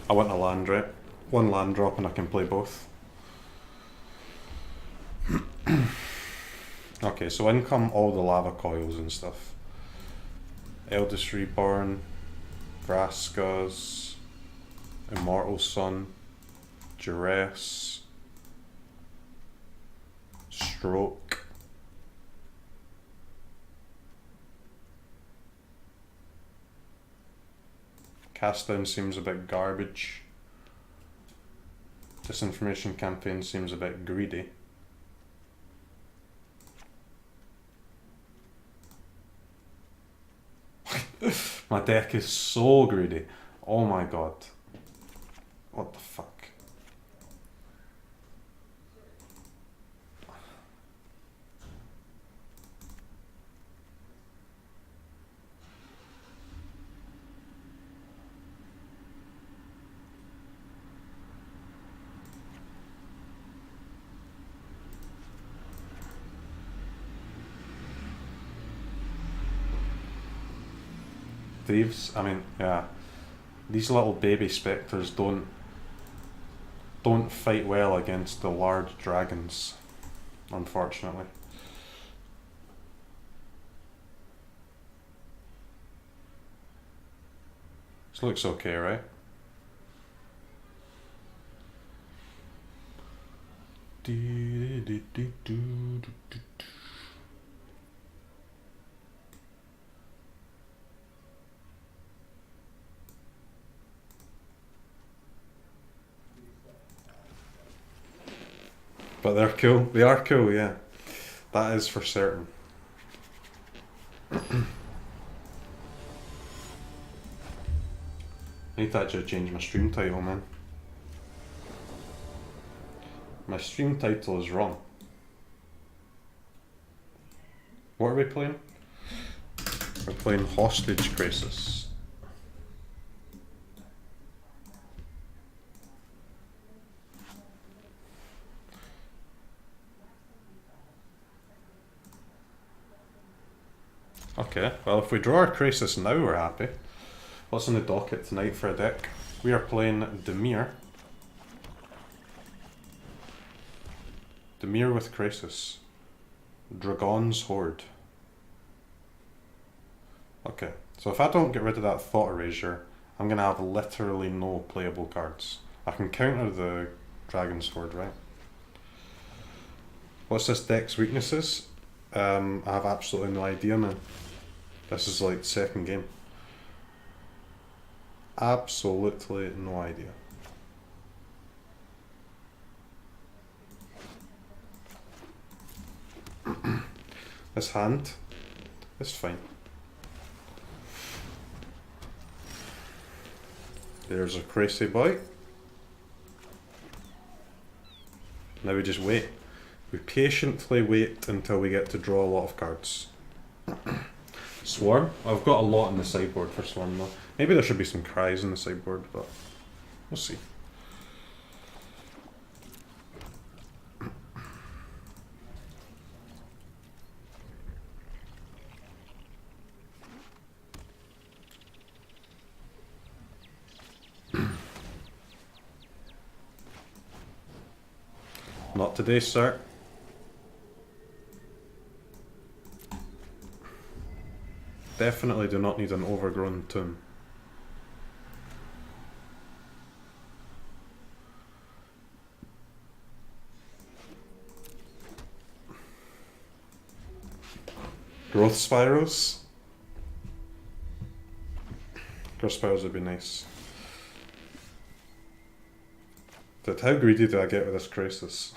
I want a land, right? One land drop and I can play both. Okay, so in come all the lava coils and stuff. Eldest Reborn, Vraska's, Immortal Sun, Duress, Stroke. Cast Down seems a bit garbage. Disinformation Campaign seems a bit greedy. My deck is so greedy. Oh my god. What the fuck? Thieves, I mean, yeah. These little baby spectres don't fight well against the large dragons, unfortunately. This looks okay, right? But they're cool. They are cool, yeah. That is for certain. I need to actually change my stream title, man. My stream title is wrong. What are we playing? We're playing Hostage Crisis. Okay, well if we draw our Crisis now we're happy. What's on the docket tonight for a deck? We are playing Dimir. Dimir with Crisis. Dragon's Horde. Okay, so if I don't get rid of that Thought Erasure, I'm going to have literally no playable cards. I can counter the Dragon's Horde, right? What's this deck's weaknesses? I have absolutely no idea, man. This is like second game. absolutely no idea. This hand is fine. There's a crazy boy. Now we just wait. We patiently wait until we get to draw a lot of cards. Swarm? I've got a lot in the sideboard for Swarm though. Maybe there should be some cries in the sideboard, but we'll see. Not today, sir. Definitely do not need an overgrown tomb. Growth spirals? Growth spirals would be nice. Dude, how greedy do I get with this crisis?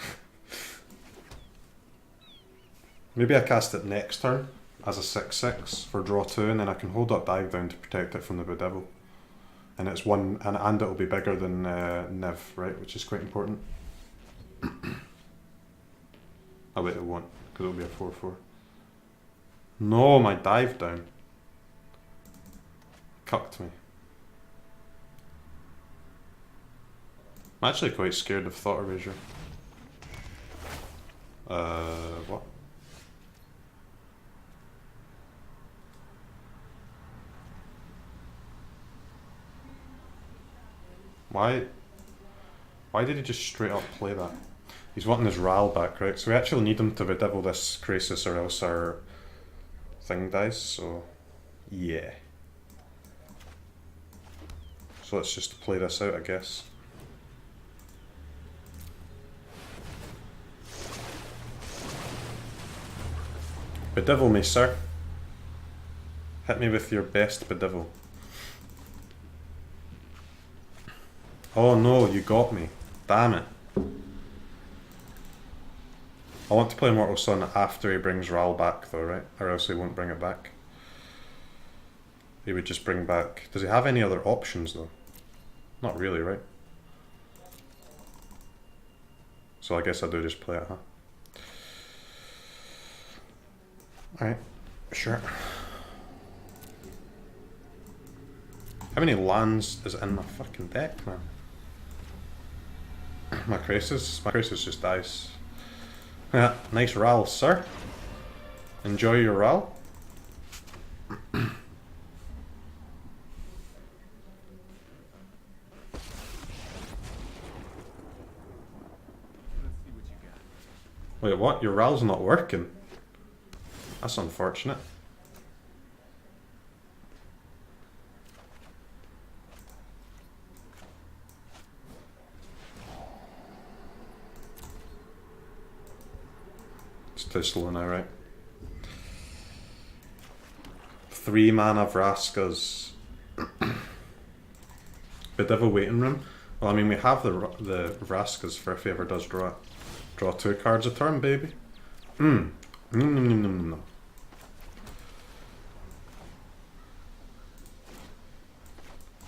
Maybe I cast it next turn as a 6/6 for draw 2, and then I can hold up Dive Down to protect it from the Bedevil. And it's one, and it'll be bigger than Niv, right? Which is quite important. Oh wait, it won't, because it'll be a 4/4. No, my Dive Down. Cucked me. I'm actually quite scared of Thought Erasure. What? Why did he just straight up play that? He's wanting his Ral back, right? So we actually need him to bedevil this Krasis or else our thing dies, so yeah. So let's just play this out, I guess. Bedevil me, sir. Hit me with your best bedevil. Oh no, you got me. Damn it. I want to play Immortal Sun after he brings Ral back though, right? Or else he won't bring it back. He would just bring back... Does he have any other options though? Not really, right? So I guess I do just play it, huh? Alright, sure. How many lands is in my fucking deck, man? My Krasis just dies. Yeah, nice Ral, sir. Enjoy your Ral. Wait, what? Your Ral's not working? That's unfortunate. It's too slow now, right? 3 mana Vraskas. Bedevil Waiting Room? Well, I mean, we have the Vraskas for if he ever does draw 2 cards a turn, baby. No.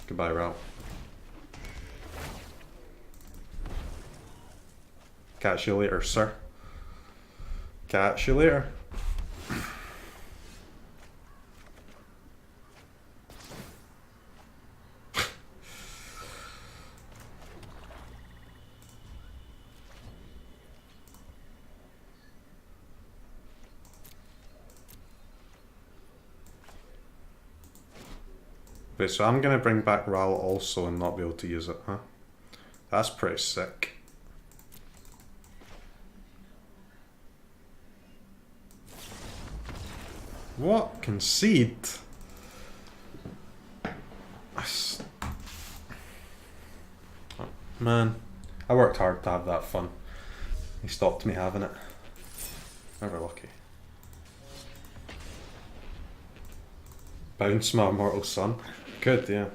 Goodbye, Ral. Catch you later, sir. Catch you later. Wait, so I'm gonna bring back Ral also and not be able to use it, huh? That's pretty sick. What? Concede? Oh, man, I worked hard to have that fun. He stopped me having it. Never lucky. Bounce my Immortal Sun. Good, yeah.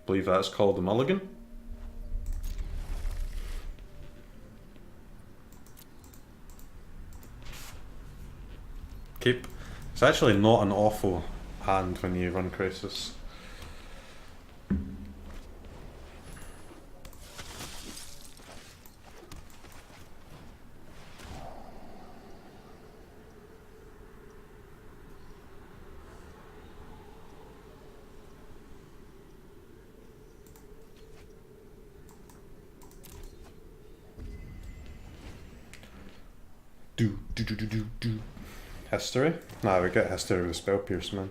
Believe that's called a mulligan. Keep. It's actually not an awful hand when you run Crisis. Do. History? Nah, we get history with Spell Pierce, man.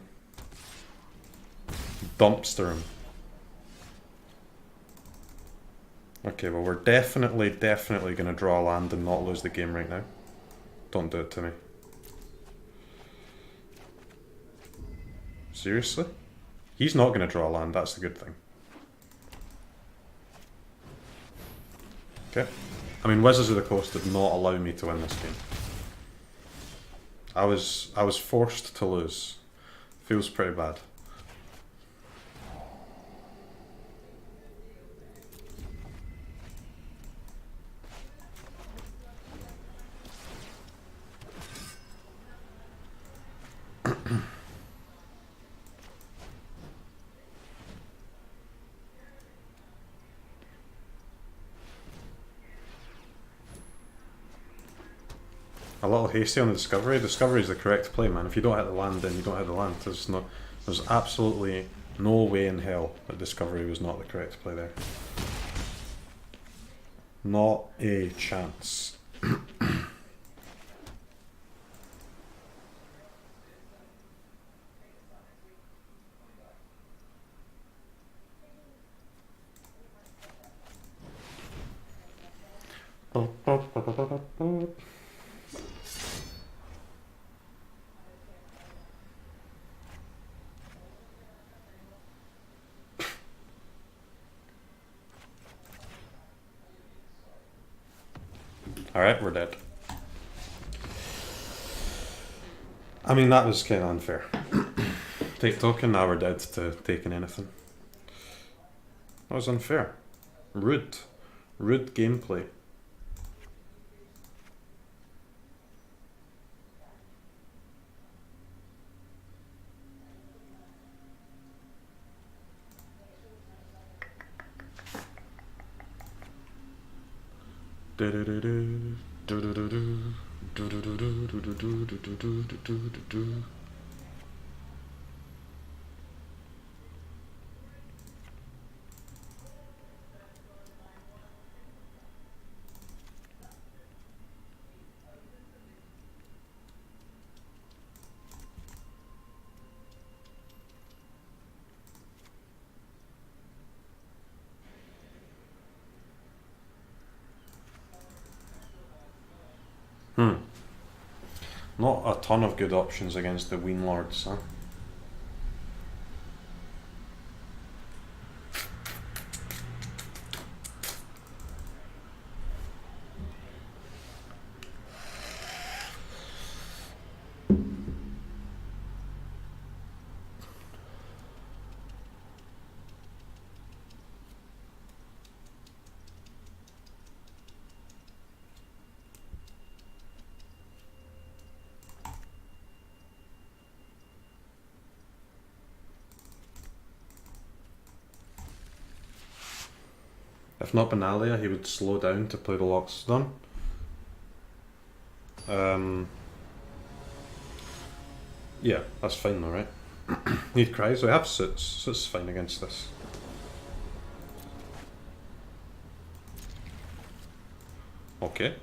Dumpster him. Okay, well we're definitely gonna draw a land and not lose the game right now. Don't do it to me. Seriously? He's not gonna draw a land, that's the good thing. Okay. I mean, Wizards of the Coast did not allow me to win this game. I was forced to lose. Feels pretty bad. A little hasty on the Discovery. Discovery is the correct play, man. If you don't hit the land, then you don't hit the land. There's absolutely no way in hell that Discovery was not the correct play there. Not a chance. Alright, we're dead. I mean, that was kind of unfair. Take token, now we're dead to taking anything. That was unfair. Rude. Rude gameplay. Not a ton of good options against the Ween Lords, huh? If not Benalia, he would slow down to play the Loxodon. Yeah, that's fine though, right? Need cries. We have suits. Suits is fine against this. Okay.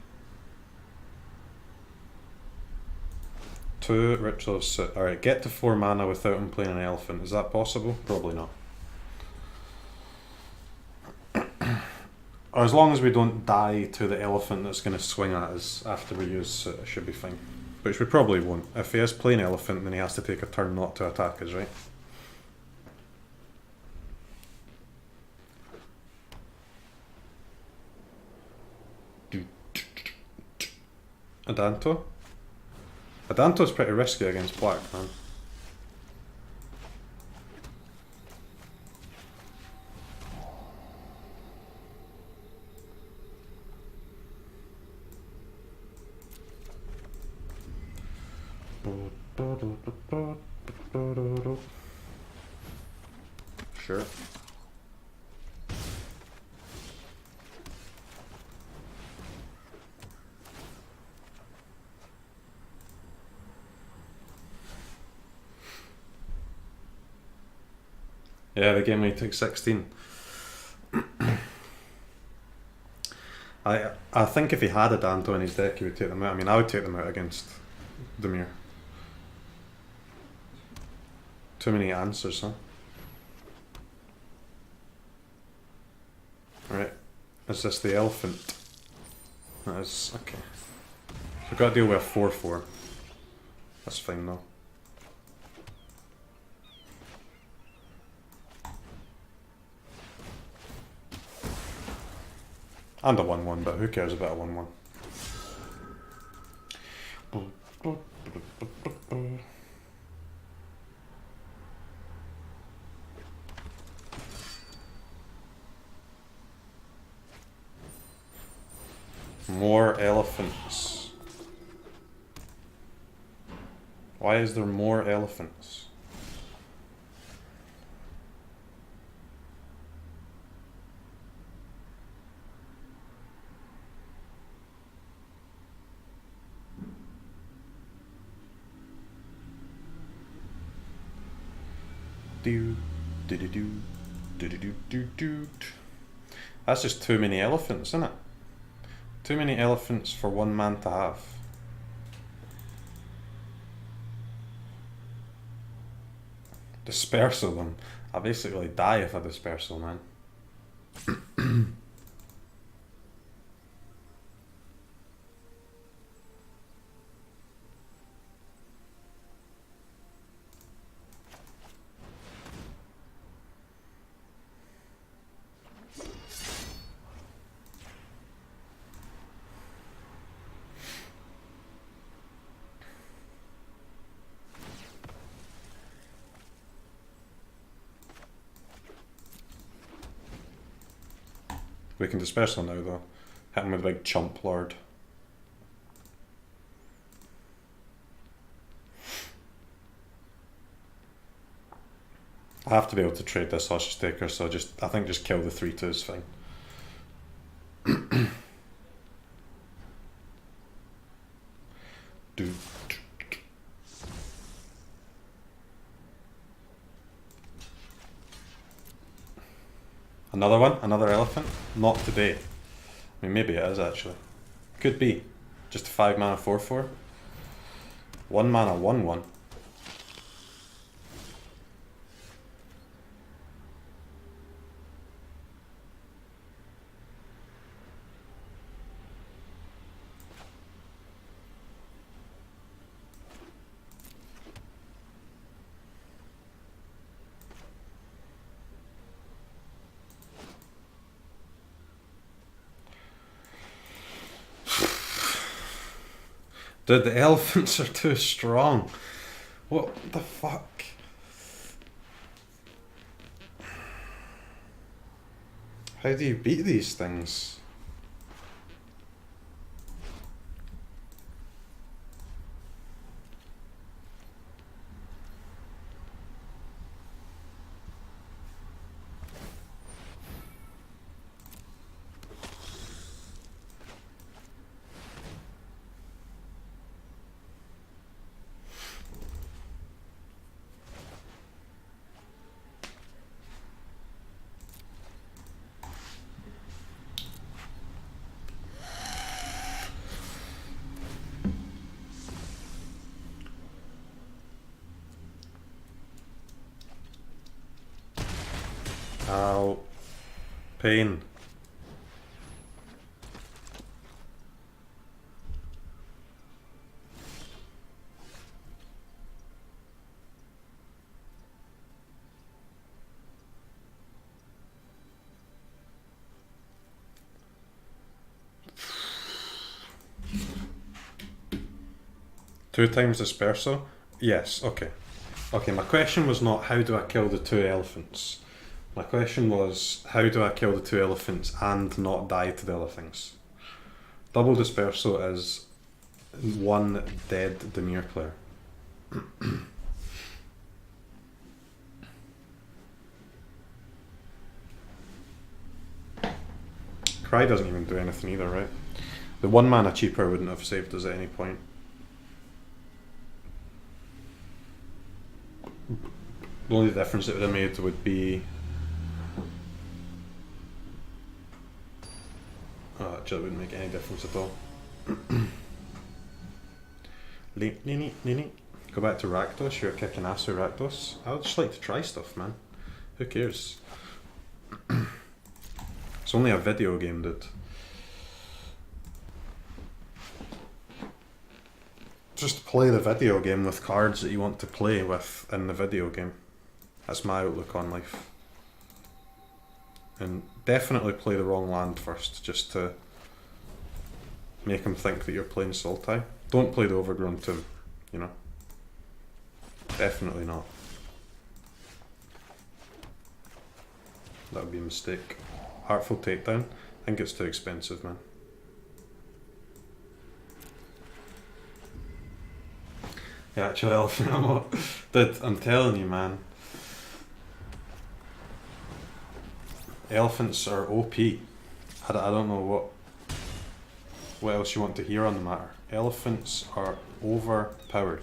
2 Ritual of Soot. Alright, get to 4 mana without him playing an elephant. Is that possible? Probably not. Or as long as we don't die to the elephant that's going to swing at us after we use it, it should be fine. Which we probably won't. If he is playing elephant, then he has to take a turn not to attack us, right? Adanto? Adanto's pretty risky against black, man. Sure. Yeah, the game we took 16. I think if he had a Danto in his deck, he would take them out. I mean, I would take them out against Demir. Too many answers, huh? Right. Is this the elephant? That is. Okay. So we've got to deal with a 4-4. That's fine though. And a 1-1, but who cares about a 1-1? More elephants. Why is there more elephants? That's just too many elephants, isn't it? Too many elephants for one man to have. Dispersal them. I basically die if I dispersal, man. We can dispersal now though. Hit him with a big chump lord. I have to be able to trade this hostage taker, so I think just kill the 3-2 is fine. Another one? Another elephant? Not today. I mean, maybe it is actually. Could be. Just a 5 mana 4-4. 1 mana 1-1. Dude, the elephants are too strong. What the fuck? How do you beat these things? Ow. Pain. 2 times dispersal? Yes, okay. Okay, my question was not how do I kill the 2 elephants. My question was how do I kill the 2 elephants and not die to the other things. Double dispersal is 1 dead Dimir player. Cry doesn't even do anything either, right? The 1 mana cheaper wouldn't have saved us at any point. The only difference it would have made would be... Oh, actually, it wouldn't make any difference at all. Go back to Rakdos, you're kicking ass with Rakdos. I would just like to try stuff, man. Who cares? It's only a video game, dude. Just play the video game with cards that you want to play with in the video game. That's my outlook on life. And definitely play the wrong land first, just to make him think that you're playing Sultai. Don't play the Overgrown Tomb, you know. Definitely not. That would be a mistake. Heartful Takedown? I think it's too expensive, man. The actual elephant ammo. Dude, I'm telling you, man. Elephants are OP. I don't know what else you want to hear on the matter. Elephants are overpowered.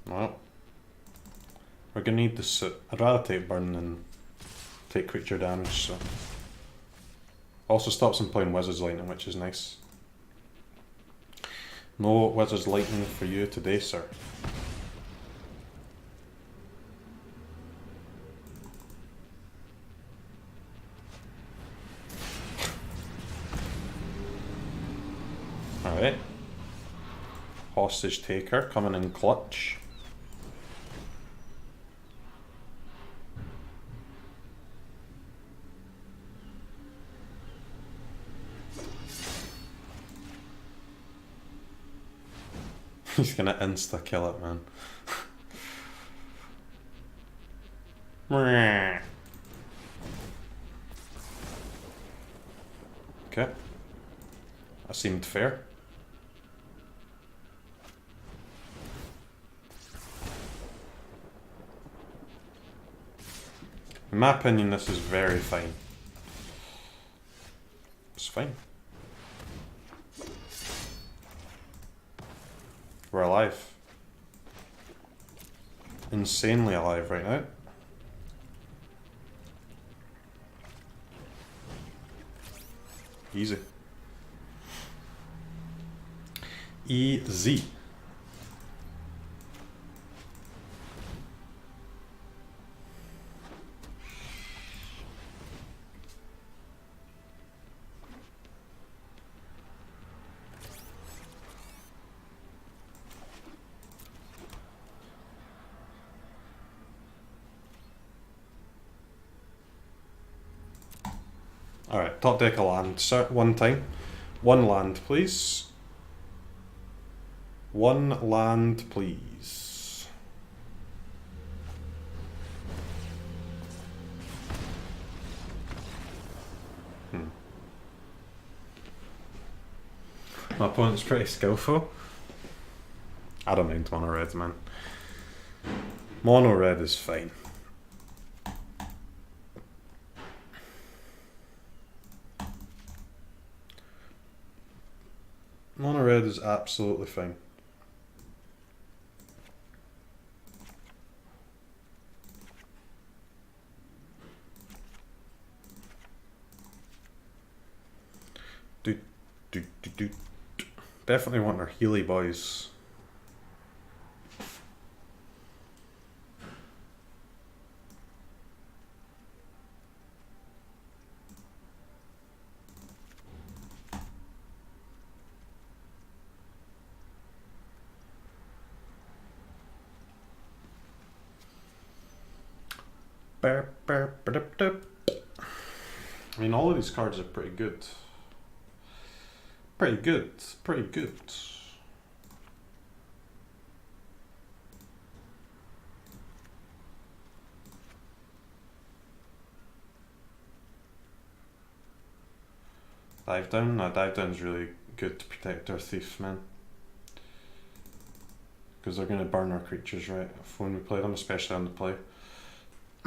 Well, we're gonna need the suit. I'd rather take burn than take creature damage, so. Also stops him playing Wizard's Lightning, which is nice. No Wizard's Lightning for you today, sir. Alright. Hostage Taker coming in clutch. He's gonna insta kill it, man. Okay. That seemed fair. In my opinion, this is very fine. It's fine. We're alive. Insanely alive right now. Easy. Easy. Alright, top deck a land. Sir, 1 time. 1 land, please. 1 land, please. My opponent's pretty skillful. I don't mind mono red, man. Mono red is fine. Mono red is absolutely fine. Do. Definitely want our Healy boys. I mean, all of these cards are pretty good. Pretty good. Pretty good. Dive down? No, dive down's really good to protect our thief, man. Because they're going to burn our creatures, right? When we play them, especially on the play.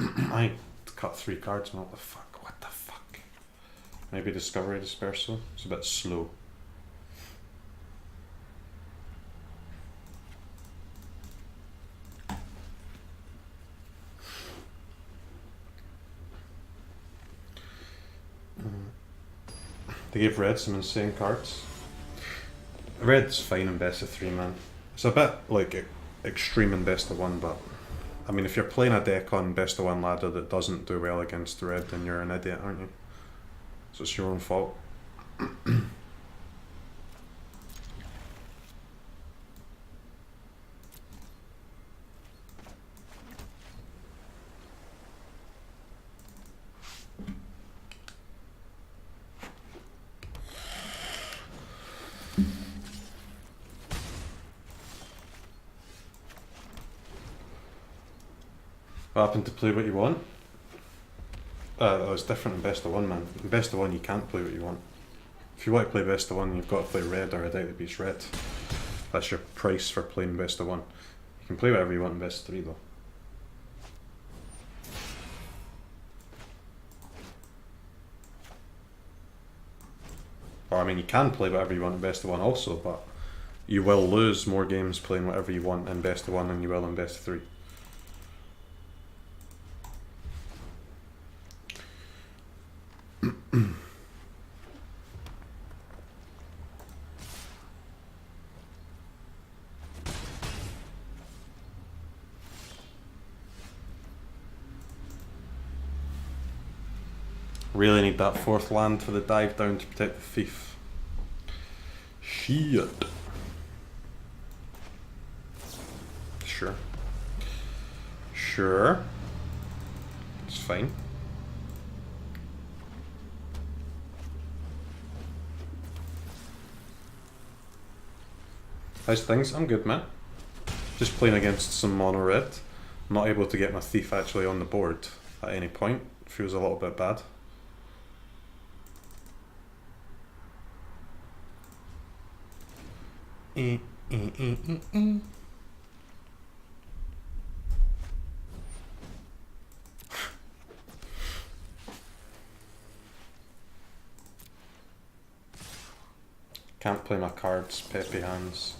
I cut 3 cards, man. What the fuck? What the fuck? Maybe Discovery Dispersal? It's a bit slow. They gave red some insane cards. Red's fine in best of 3, man. It's a bit like extreme in best of 1, but I mean, if you're playing a deck on best of 1 ladder that doesn't do well against red, then you're an idiot, aren't you? So it's your own fault. What happened to play what you want? That was different in best of 1, man. In best of 1 you can't play what you want. If you want to play best of 1, you've got to play red or a deck that beats red. That's your price for playing best of 1. You can play whatever you want in best of 3 though. Or I mean, you can play whatever you want in best of 1 also, but you will lose more games playing whatever you want in best of 1 than you will in best of 3. Really need that 4th land for the dive down to protect the thief. Shit. Sure. Sure. It's fine. How's things? I'm good, man. Just playing against some mono red. Not able to get my thief actually on the board at any point. Feels a little bit bad. Can't play my cards, peppy hands.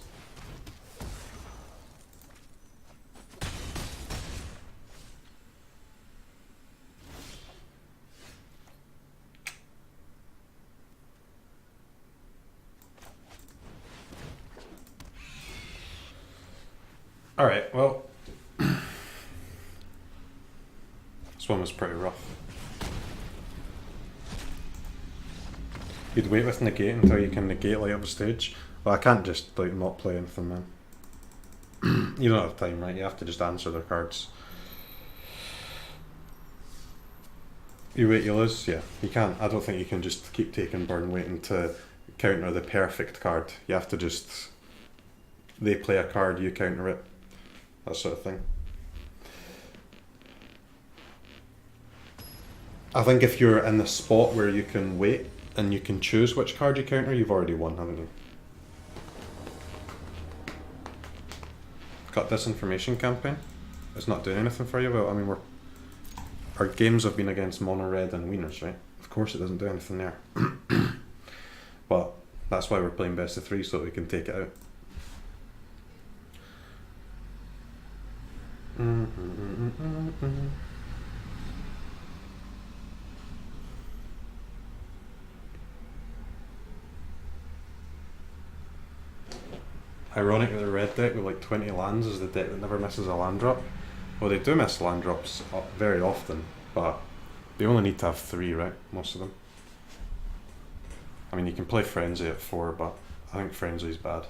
Alright, well, this one was pretty rough. You'd wait with negate until you can negate light up the stage. Well, I can't just like not play anything, man. You don't have time, right? You have to just answer their cards. You wait, you lose? Yeah, you can't. I don't think you can just keep taking burn waiting to counter the perfect card. You have to just... They play a card, you counter it. That sort of thing. I think if you're in the spot where you can wait and you can choose which card you counter, you've already won, haven't you? Got disinformation campaign. It's not doing anything for you. Well, I mean, our games have been against mono red and wieners, right? Of course, it doesn't do anything there. But that's why we're playing best of 3 so that we can take it out. Ironic that the red deck with like 20 lands is the deck that never misses a land drop. Well, they do miss land drops very often, but they only need to have 3, right? Most of them. I mean, you can play Frenzy at 4, but I think Frenzy's bad.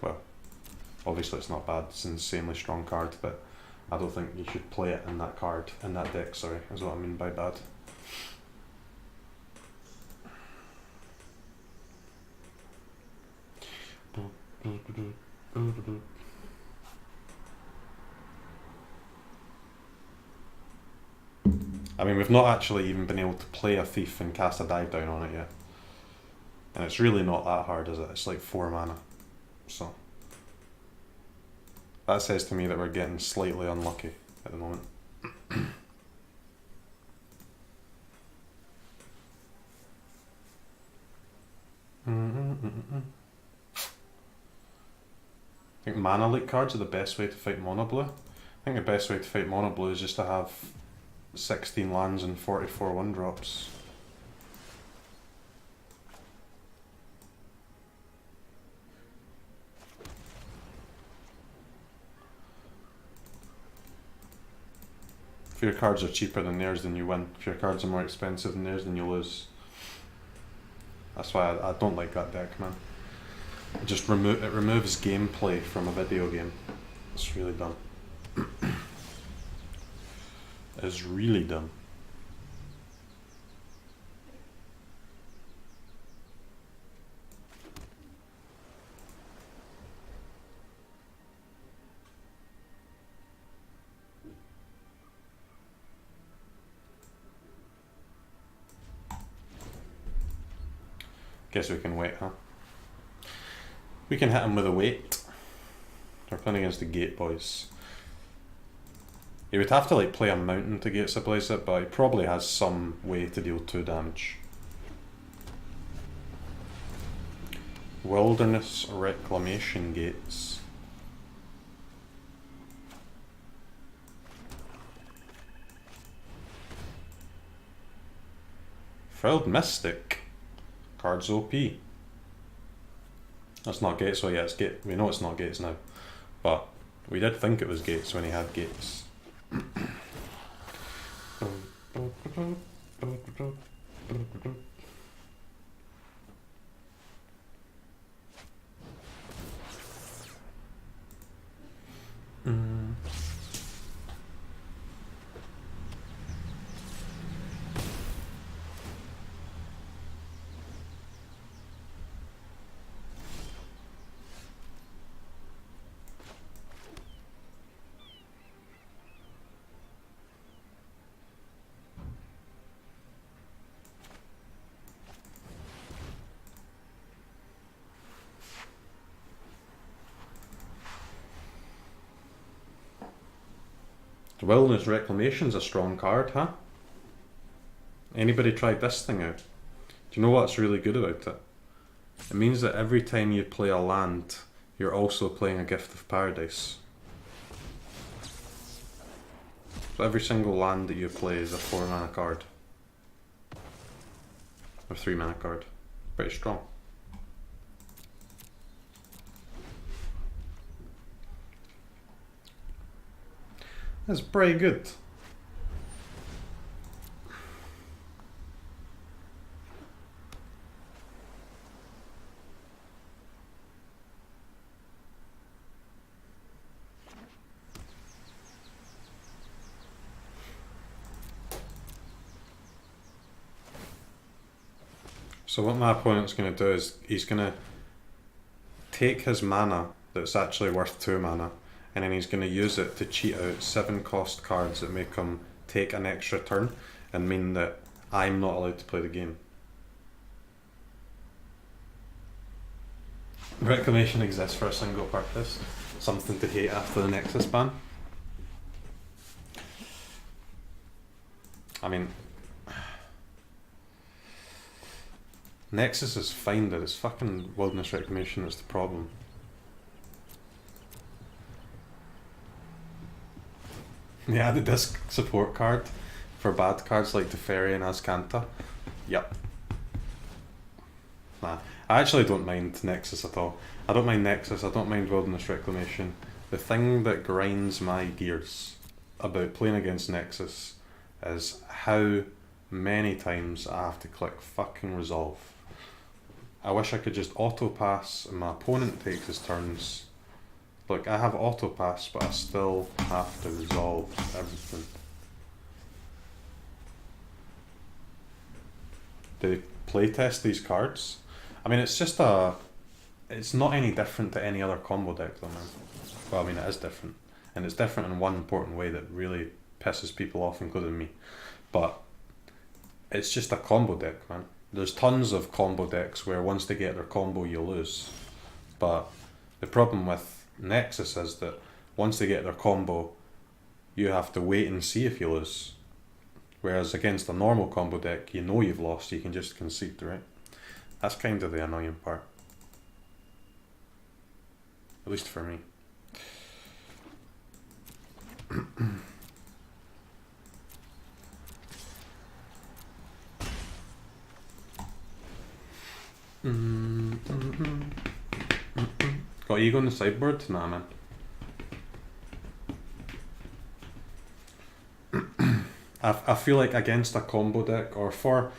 Well, obviously it's not bad, it's an insanely strong card, but I don't think you should play it in that card, in that deck, sorry, is what I mean by bad. I mean, we've not actually even been able to play a thief and cast a dive down on it yet. And it's really not that hard, is it? It's like 4 mana. So that says to me that we're getting slightly unlucky at the moment. I think mana leak cards are the best way to fight mono blue. I think the best way to fight mono blue is just to have 16 lands and 44 1-drops. If your cards are cheaper than theirs, then you win. If your cards are more expensive than theirs, then you lose. That's why I don't like that deck, man. It just removes gameplay from a video game. It's really dumb. It's really dumb. Guess we can wait, huh? We can hit him with a wait. We're playing against the Gate Boys. He would have to like play a mountain to Gate Stabilize it, but he probably has some way to deal 2 damage. Wilderness Reclamation Gates. Frilled Mystic. Cards OP. That's not Gates, so yeah, it's Gate. We know it's not Gates now. But we did think it was Gates when he had Gates. The Wilderness Reclamation's a strong card, huh? Anybody tried this thing out? Do you know what's really good about it? It means that every time you play a land, you're also playing a Gift of Paradise. So every single land that you play is a 4 mana card. Or 3 mana card. Pretty strong. That's pretty good. So what my opponent's going to do is he's going to take his mana that's actually worth 2 mana, and then he's going to use it to cheat out 7 cost cards that make him take an extra turn and mean that I'm not allowed to play the game. Reclamation exists for a single purpose. Something to hate after the Nexus ban. I mean, Nexus is fine, but it's fucking Wilderness Reclamation that's the problem. Yeah, the disc support card for bad cards like Teferi and Azcanta. Yep. Nah, I actually don't mind Nexus at all. I don't mind Nexus, I don't mind Wilderness Reclamation. The thing that grinds my gears about playing against Nexus is how many times I have to click fucking resolve. I wish I could just auto pass and my opponent takes his turns Look, I have auto pass, but I still have to resolve everything. Do they playtest these cards? I mean, it's just a. It's not any different to any other combo deck, though, man. Well, I mean, it is different. And it's different in one important way that really pisses people off, including me. But it's just a combo deck, man. There's tons of combo decks where once they get their combo, you lose. But the problem with Nexus is that once they get their combo, you have to wait and see if you lose. Whereas against a normal combo deck, you know you've lost, you can just concede, right? That's kind of the annoying part. At least for me. Got ego on the sideboard? Nah, man. I feel like against a combo deck, or for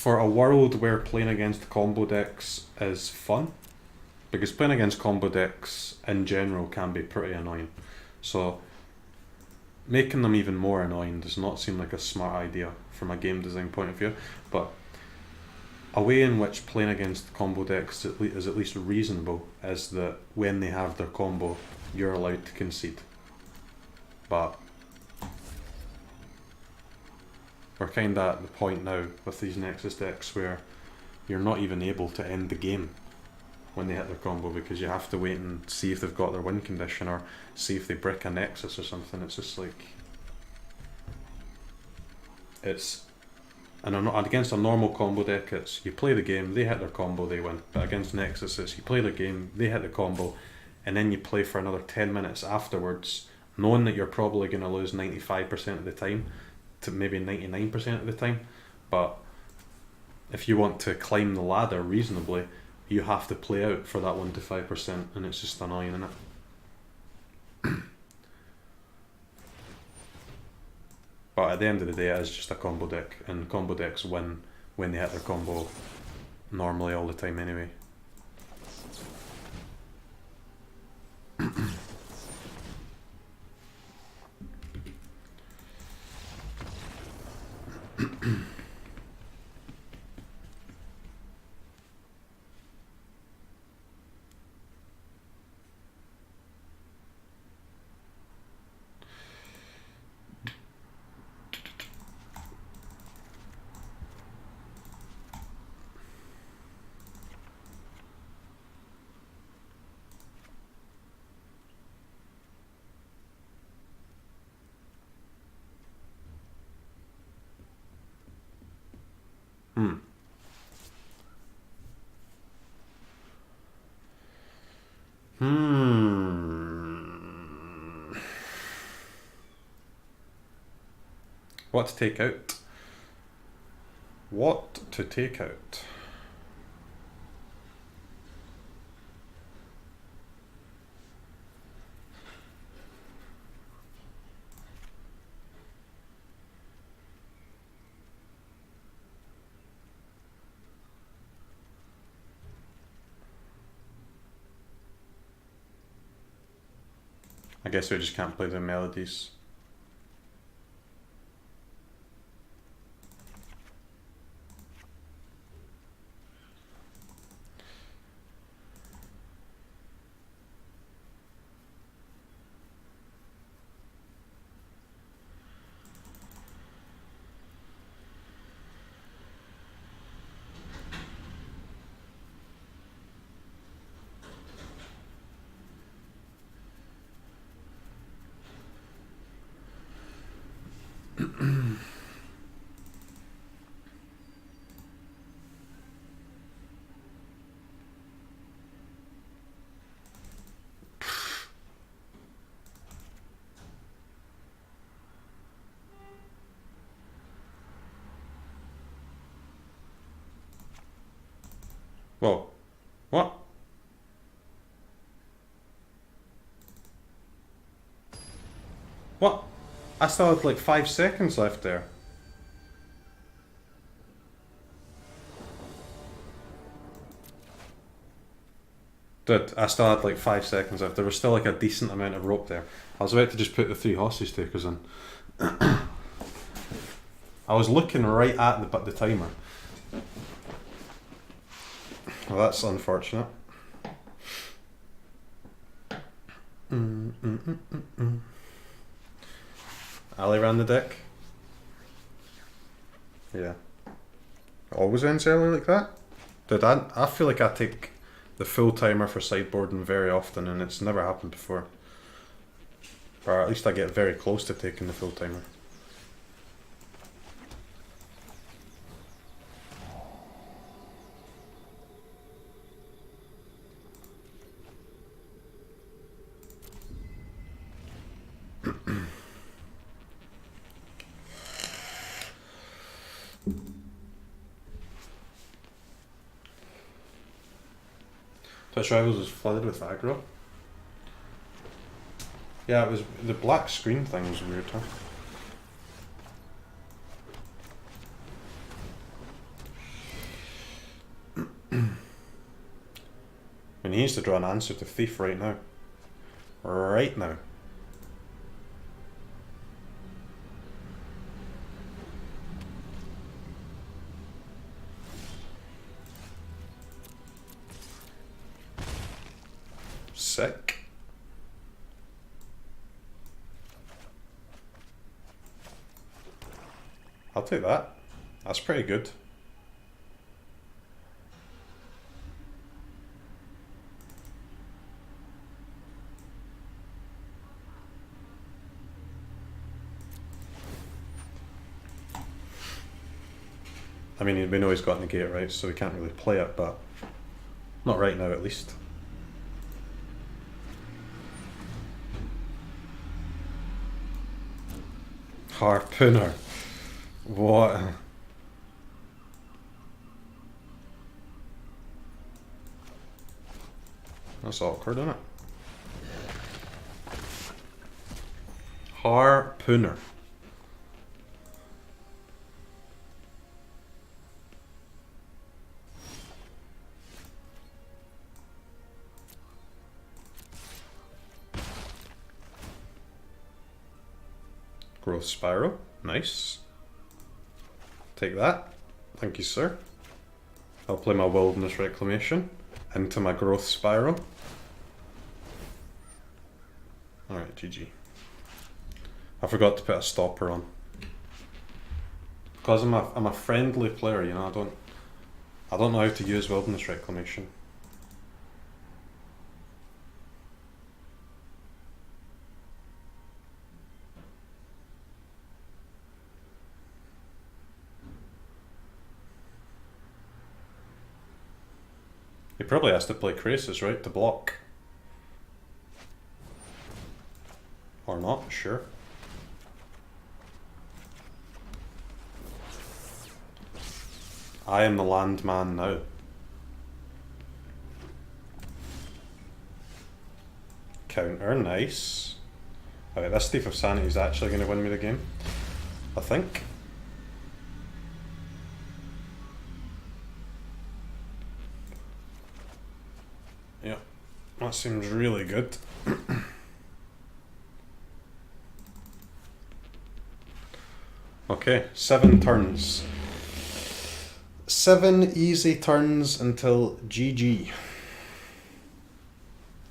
a world where playing against combo decks is fun, because playing against combo decks in general can be pretty annoying. So making them even more annoying does not seem like a smart idea from a game design point of view, but a way in which playing against combo decks is at least reasonable is that when they have their combo, you're allowed to concede. But we're kind of at the point now with these Nexus decks where you're not even able to end the game when they hit their combo, because you have to wait and see if they've got their win condition or see if they brick a Nexus or something. It's just like, it's, and against a normal combo deck, it's you play the game, they hit their combo, they win. But against Nexus, it's you play the game, they hit the combo, and then you play for another 10 minutes afterwards, knowing that you're probably going to lose 95% of the time to maybe 99% of the time. But if you want to climb the ladder reasonably, you have to play out for that 1 to 5%, and it's just annoying, isn't it? But at the end of the day, it is just a combo deck, and combo decks win when they hit their combo normally all the time anyway. What to take out? What to take out? I guess we just can't play the melodies. Whoa. What? What? I still had like 5 seconds left there. Dude, I still had like 5 seconds left. There was still like a decent amount of rope there. I was about to just put the 3 hostage takers in. I was looking right at the timer. Well, that's unfortunate. Ali ran the deck. Yeah. Always ends early like that? Dude, I feel like I take the full timer for sideboarding very often and it's never happened before. Or at least I get very close to taking the full timer. Twitch Rivals was flooded with aggro. Yeah, it was the black screen thing was weird, huh? And he needs to draw an answer to Thief right now. Right now. Sick. I'll take that. That's pretty good. I mean, we know he's got negate, right? So we can't really play it, but not right now at least. Harpooner. What? That's awkward, isn't it? Harpooner. Growth Spiral. Nice. Take that. Thank you, sir. I'll play my Wilderness Reclamation into my Growth Spiral. Alright, GG. I forgot to put a stopper on. Because I'm a friendly player, you know, I don't know how to use Wilderness Reclamation. He probably has to play Krasis, right, to block. Or not, sure. I am the landman now. Counter, nice. Alright, this Thief of Sanity is actually going to win me the game. I think. Yeah, that seems really good. Okay, 7 turns. 7 easy turns until GG.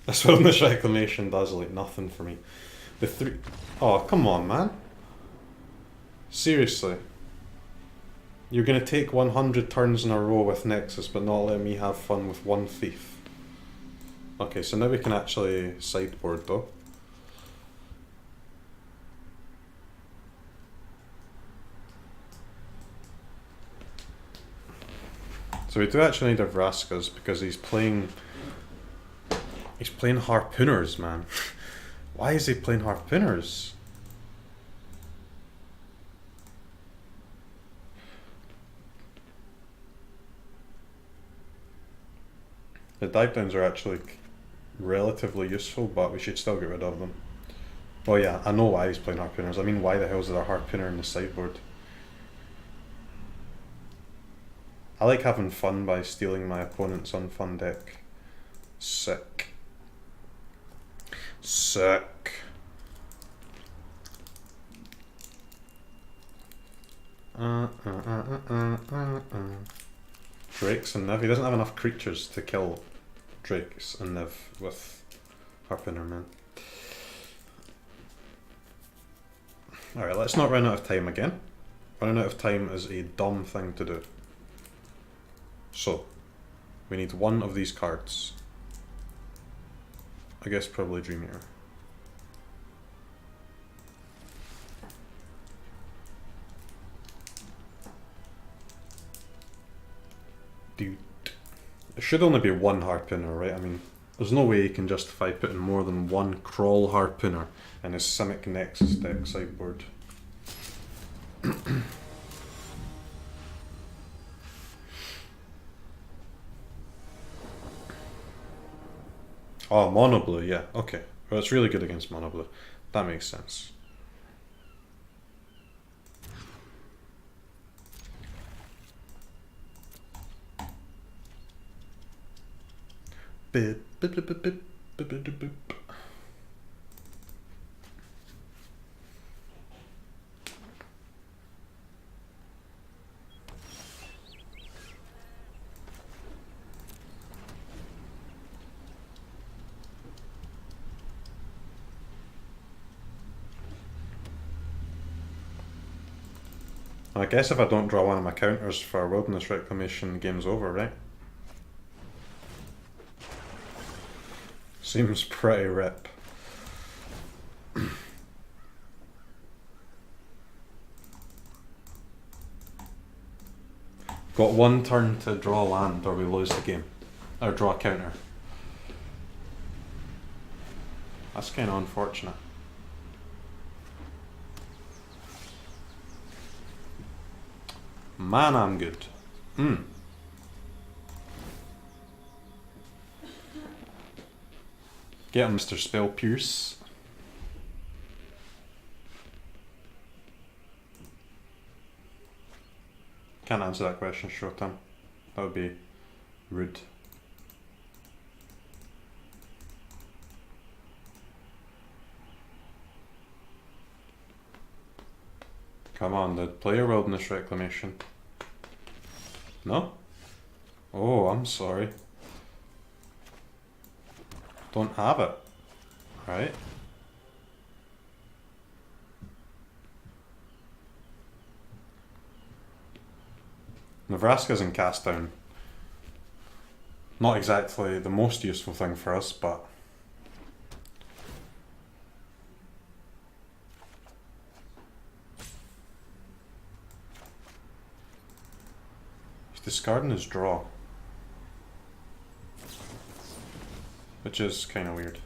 This Wilderness Reclamation does like nothing for me. The 3... Oh, come on, man. Seriously. You're gonna take 100 turns in a row with Nexus but not let me have fun with one Thief. Okay, so now we can actually sideboard though. So we do actually need a Vraskas because he's playing Harpooners, man. Why is he playing Harpooners? The dive downs are actually relatively useful, but we should still get rid of them. Oh yeah, I know why he's playing Harpooners. I mean, why the hell is there a Harpooner in the sideboard? I like having fun by stealing my opponent's unfun deck. Sick. Sick. Drakes and Niv. He doesn't have enough creatures to kill Drakes and Niv with Harpooner, man. Alright, let's not run out of time again. Running out of time is a dumb thing to do. So, we need one of these cards. I guess probably Dream Eater. Dude. It should only be one Harpooner, right? I mean, there's no way you can justify putting more than one Crawl Harpooner in his Simic Nexus deck sideboard. Oh, Mono Blue, yeah, okay. Well, it's really good against Mono Blue. That makes sense. Bip, bip, bip, bip, bip, bip, bip, bip, bip. I guess if I don't draw one of my counters for Wilderness Reclamation, the game's over, right? Seems pretty rip. Got one turn to draw land or we lose the game. Or draw a counter. That's kind of unfortunate. Man, I'm good. Get him, Mr. Spell Pierce. Can't answer that question short term. That would be rude. Come on, dude. Play your Wilderness Reclamation. No? Oh, I'm sorry. Don't have it. Right? Nebraska's in cast down. Not exactly the most useful thing for us, but he's discarding his draw, which is kind of weird.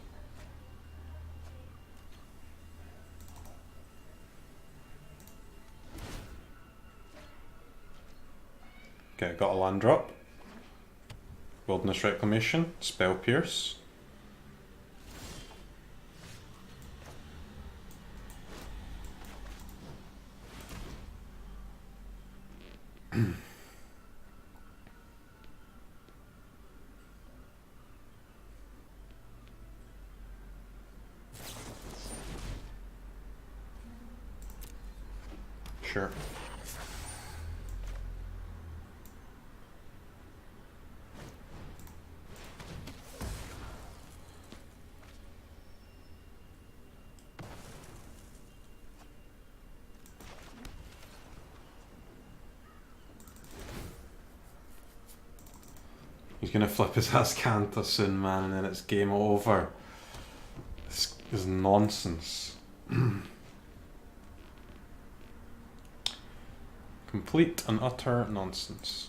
Okay, got a land drop. Wilderness Reclamation, Spell Pierce. Sure. He's gonna flip his Azcanta soon, man, and then it's game over. This is nonsense. Complete and utter nonsense.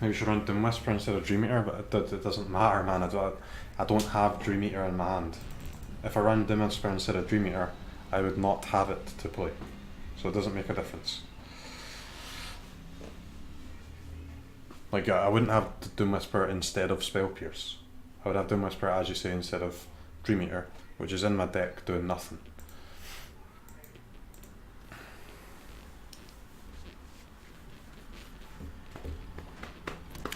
Maybe we should run Doom Whisperer instead of Dream Eater, but it doesn't matter, man. I don't have Dream Eater in my hand. If I run Doom Whisperer instead of Dream Eater, I would not have it to play. So it doesn't make a difference. Like, I wouldn't have Doom Whisper instead of Spell Pierce. I would have Doom Whisper, as you say, instead of Dream Eater, which is in my deck doing nothing.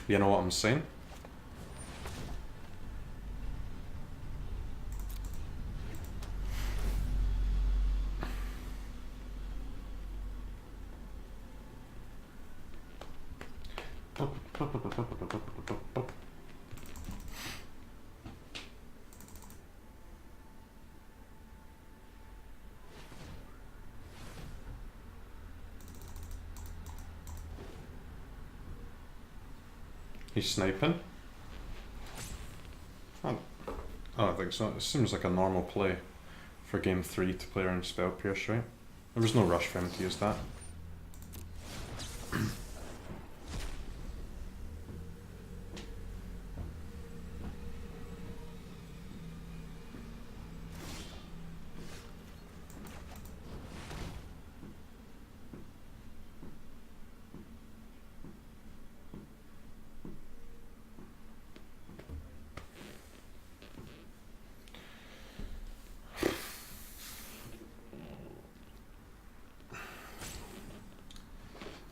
You know what I'm saying? He's sniping? I don't think so. It seems like a normal play for game 3 to play around Spell Pierce, right? There was no rush for him to use that.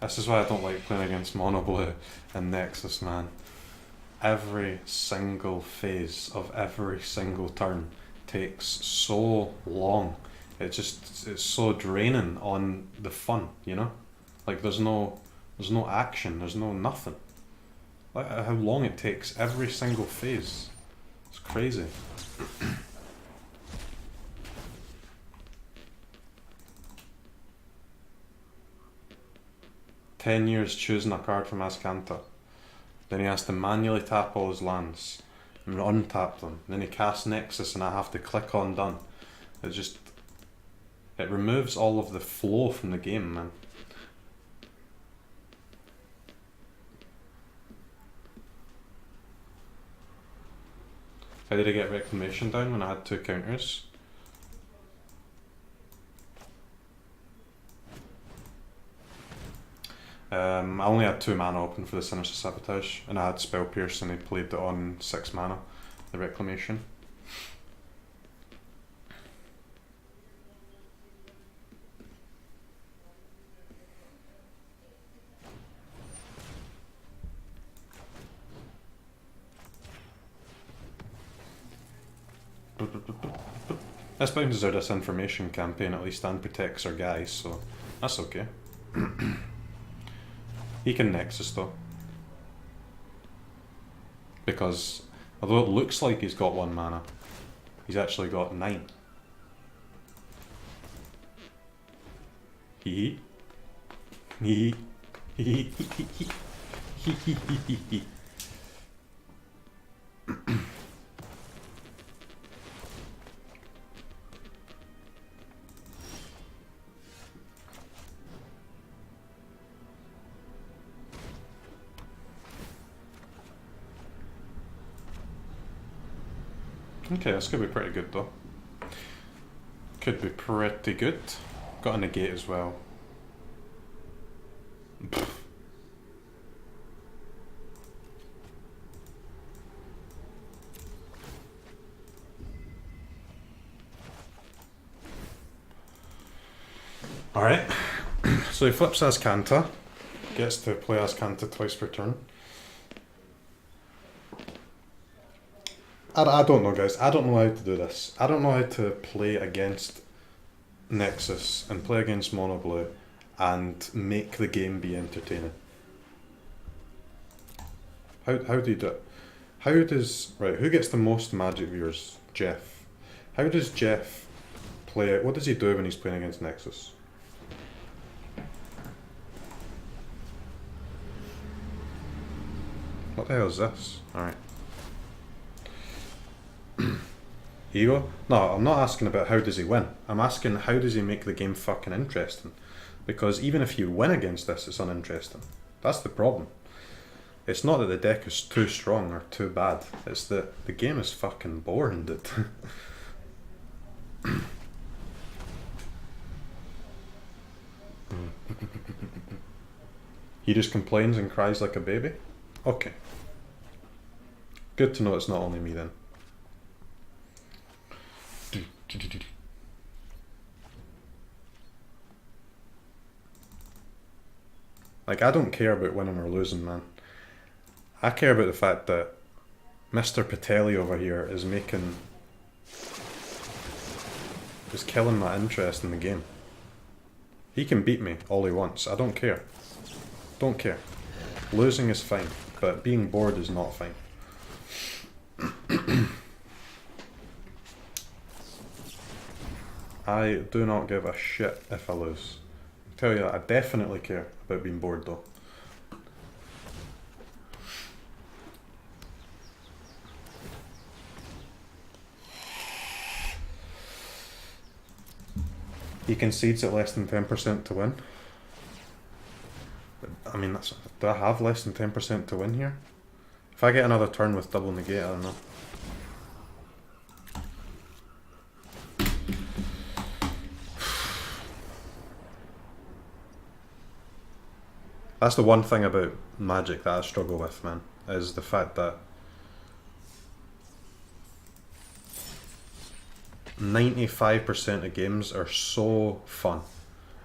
This is why I don't like playing against Mono Blue and Nexus, man. Every single phase of every single turn takes so long. It's so draining on the fun, you know? Like there's no action, there's no nothing. Like how long it takes every single phase. It's crazy. 10 years choosing a card from Azcanta. Then he has to manually tap all his lands and untap them. Then he casts Nexus and I have to click on done. It removes all of the flow from the game, man. How did I get Reclamation down when I had 2 counters? I only had 2 mana open for the Sinister Sabotage, and I had Spell Pierce and he played it on 6 mana, the Reclamation. This bounces out this information campaign at least and protects our guys, so that's okay. He can Nexus though. Because although it looks like he's got 1 mana, he's actually got 9. Hee hee. Hee hee. Okay, this could be pretty good though. Could be pretty good. Got a negate as well. Alright, so he flips Azcanta, gets to play Azcanta twice per turn. I don't know, guys. I don't know how to do this. I don't know how to play against Nexus and play against Mono Blue and make the game be entertaining. How do you do it? How does... Right, who gets the most Magic viewers? Jeff. How does Jeff play it? What does he do when he's playing against Nexus? What the hell is this? Alright. Here you go. No, I'm not asking about how does he win. I'm asking how does he make the game fucking interesting. Because even if you win against this, it's uninteresting. That's the problem. It's not that the deck is too strong or too bad. It's that the game is fucking boring, dude. He just complains and cries like a baby. Okay. Good to know it's not only me then. Like, I don't care about winning or losing, man. I care about the fact that Mr. Patelli over here is killing my interest in the game. He can beat me all he wants. I don't care. Don't care. Losing is fine, but being bored is not fine. I do not give a shit if I lose. I tell you that, I definitely care about being bored though. He concedes at less than 10% to win. I mean, do I have less than 10% to win here? If I get another turn with double negate, I don't know. That's the one thing about Magic that I struggle with, man, is the fact that 95% of games are so fun,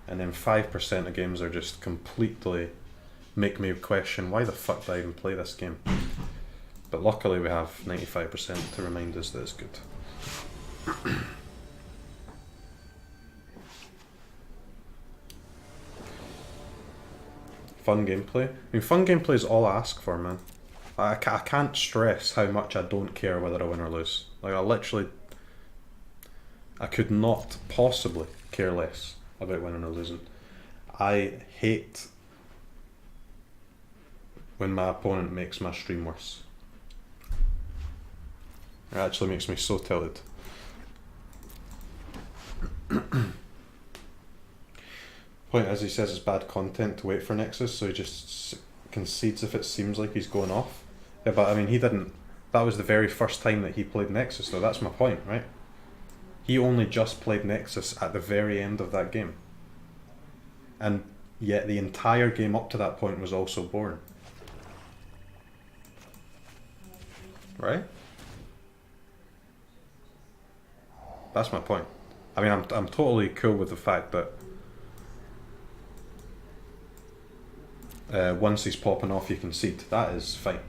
and then 5% of games are just completely make me question why the fuck did I even play this game. But luckily we have 95% to remind us that it's good. Fun gameplay. I mean, fun gameplay is all I ask for, man. I can't stress how much I don't care whether I win or lose. Like, I could not possibly care less about winning or losing. I hate when my opponent makes my stream worse. It actually makes me so tilted. Point is, he says it's bad content to wait for Nexus, so he just concedes if it seems like he's going off. Yeah, but I mean, he didn't. That was the very first time that he played Nexus, though. That's my point, right? He only just played Nexus at the very end of that game. And yet the entire game up to that point was also boring. Right? That's my point. I mean, I'm totally cool with the fact that once he's popping off, you concede. That is fine.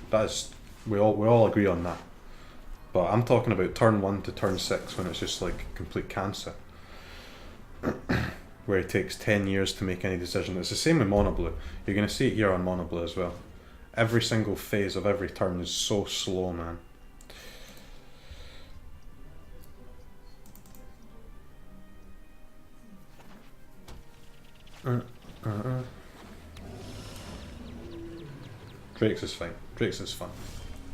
That is, we all agree on that. But I'm talking about turn 1 to turn 6 when it's just like complete cancer. Where it takes 10 years to make any decision. It's the same with Mono Blue. You're going to see it here on Mono Blue as well. Every single phase of every turn is so slow, man. Drakes is fine. Drakes is fun.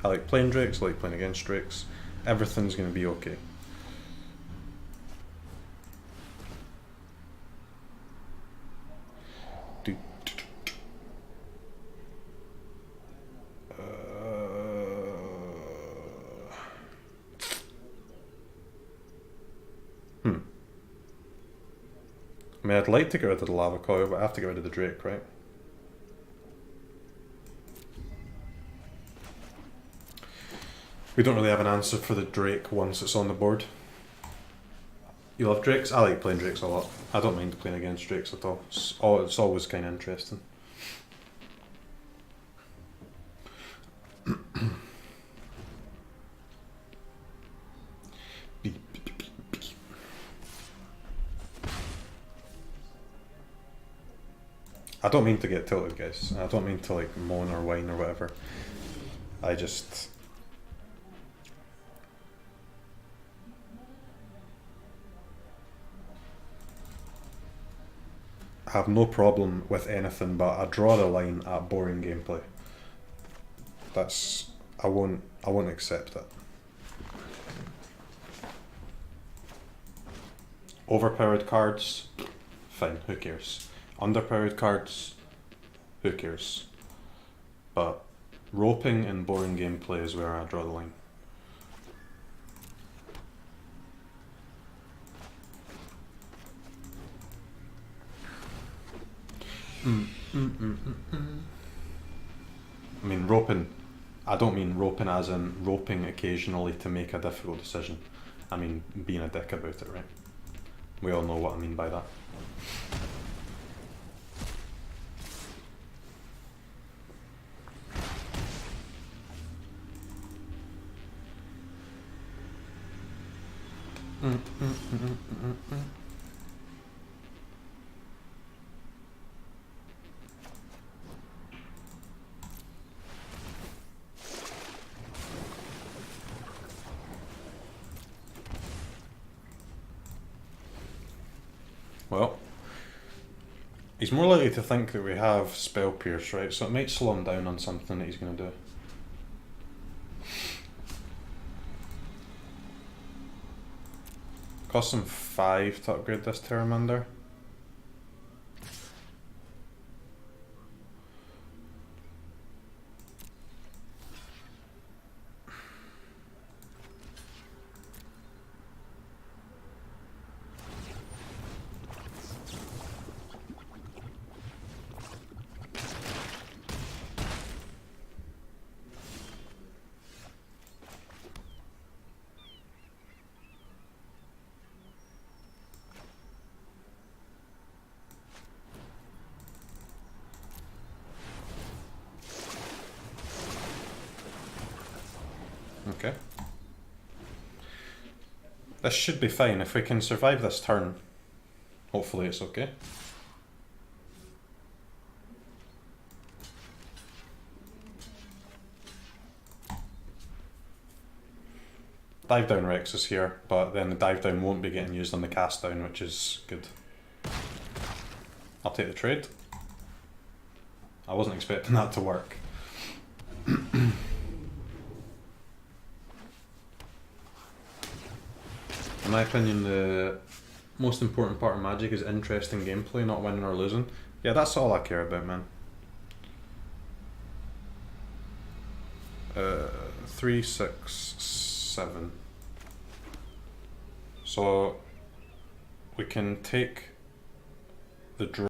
I like playing Drakes, I like playing against Drakes. Everything's going to be okay. I mean, I'd like to get rid of the Lava Coil, but I have to get rid of the Drake, right? We don't really have an answer for the Drake once it's on the board. You love Drakes? I like playing Drakes a lot. I don't mind playing against Drakes at all. It's always kind of interesting. I don't mean to get tilted, guys. I don't mean to like moan or whine or whatever. I just... I have no problem with anything, but I draw the line at boring gameplay. That's... I won't accept it. Overpowered cards, fine, who cares? Underpowered cards, who cares? But roping and boring gameplay is where I draw the line. I mean, roping. I don't mean roping as in roping occasionally to make a difficult decision. I mean being a dick about it, right? We all know what I mean by that. Well, he's more likely to think that we have Spell Pierce, right? So it might slow him down on something that he's going to do. Costs him 5 to upgrade this Terramander. Okay. This should be fine. If we can survive this turn, hopefully it's okay. Dive down Rex is here, but then the dive down won't be getting used on the cast down, which is good. I'll take the trade. I wasn't expecting that to work. In my opinion, the most important part of Magic is interesting gameplay, not winning or losing. Yeah, that's all I care about, man. 3, 6, 7. So we can take the draw.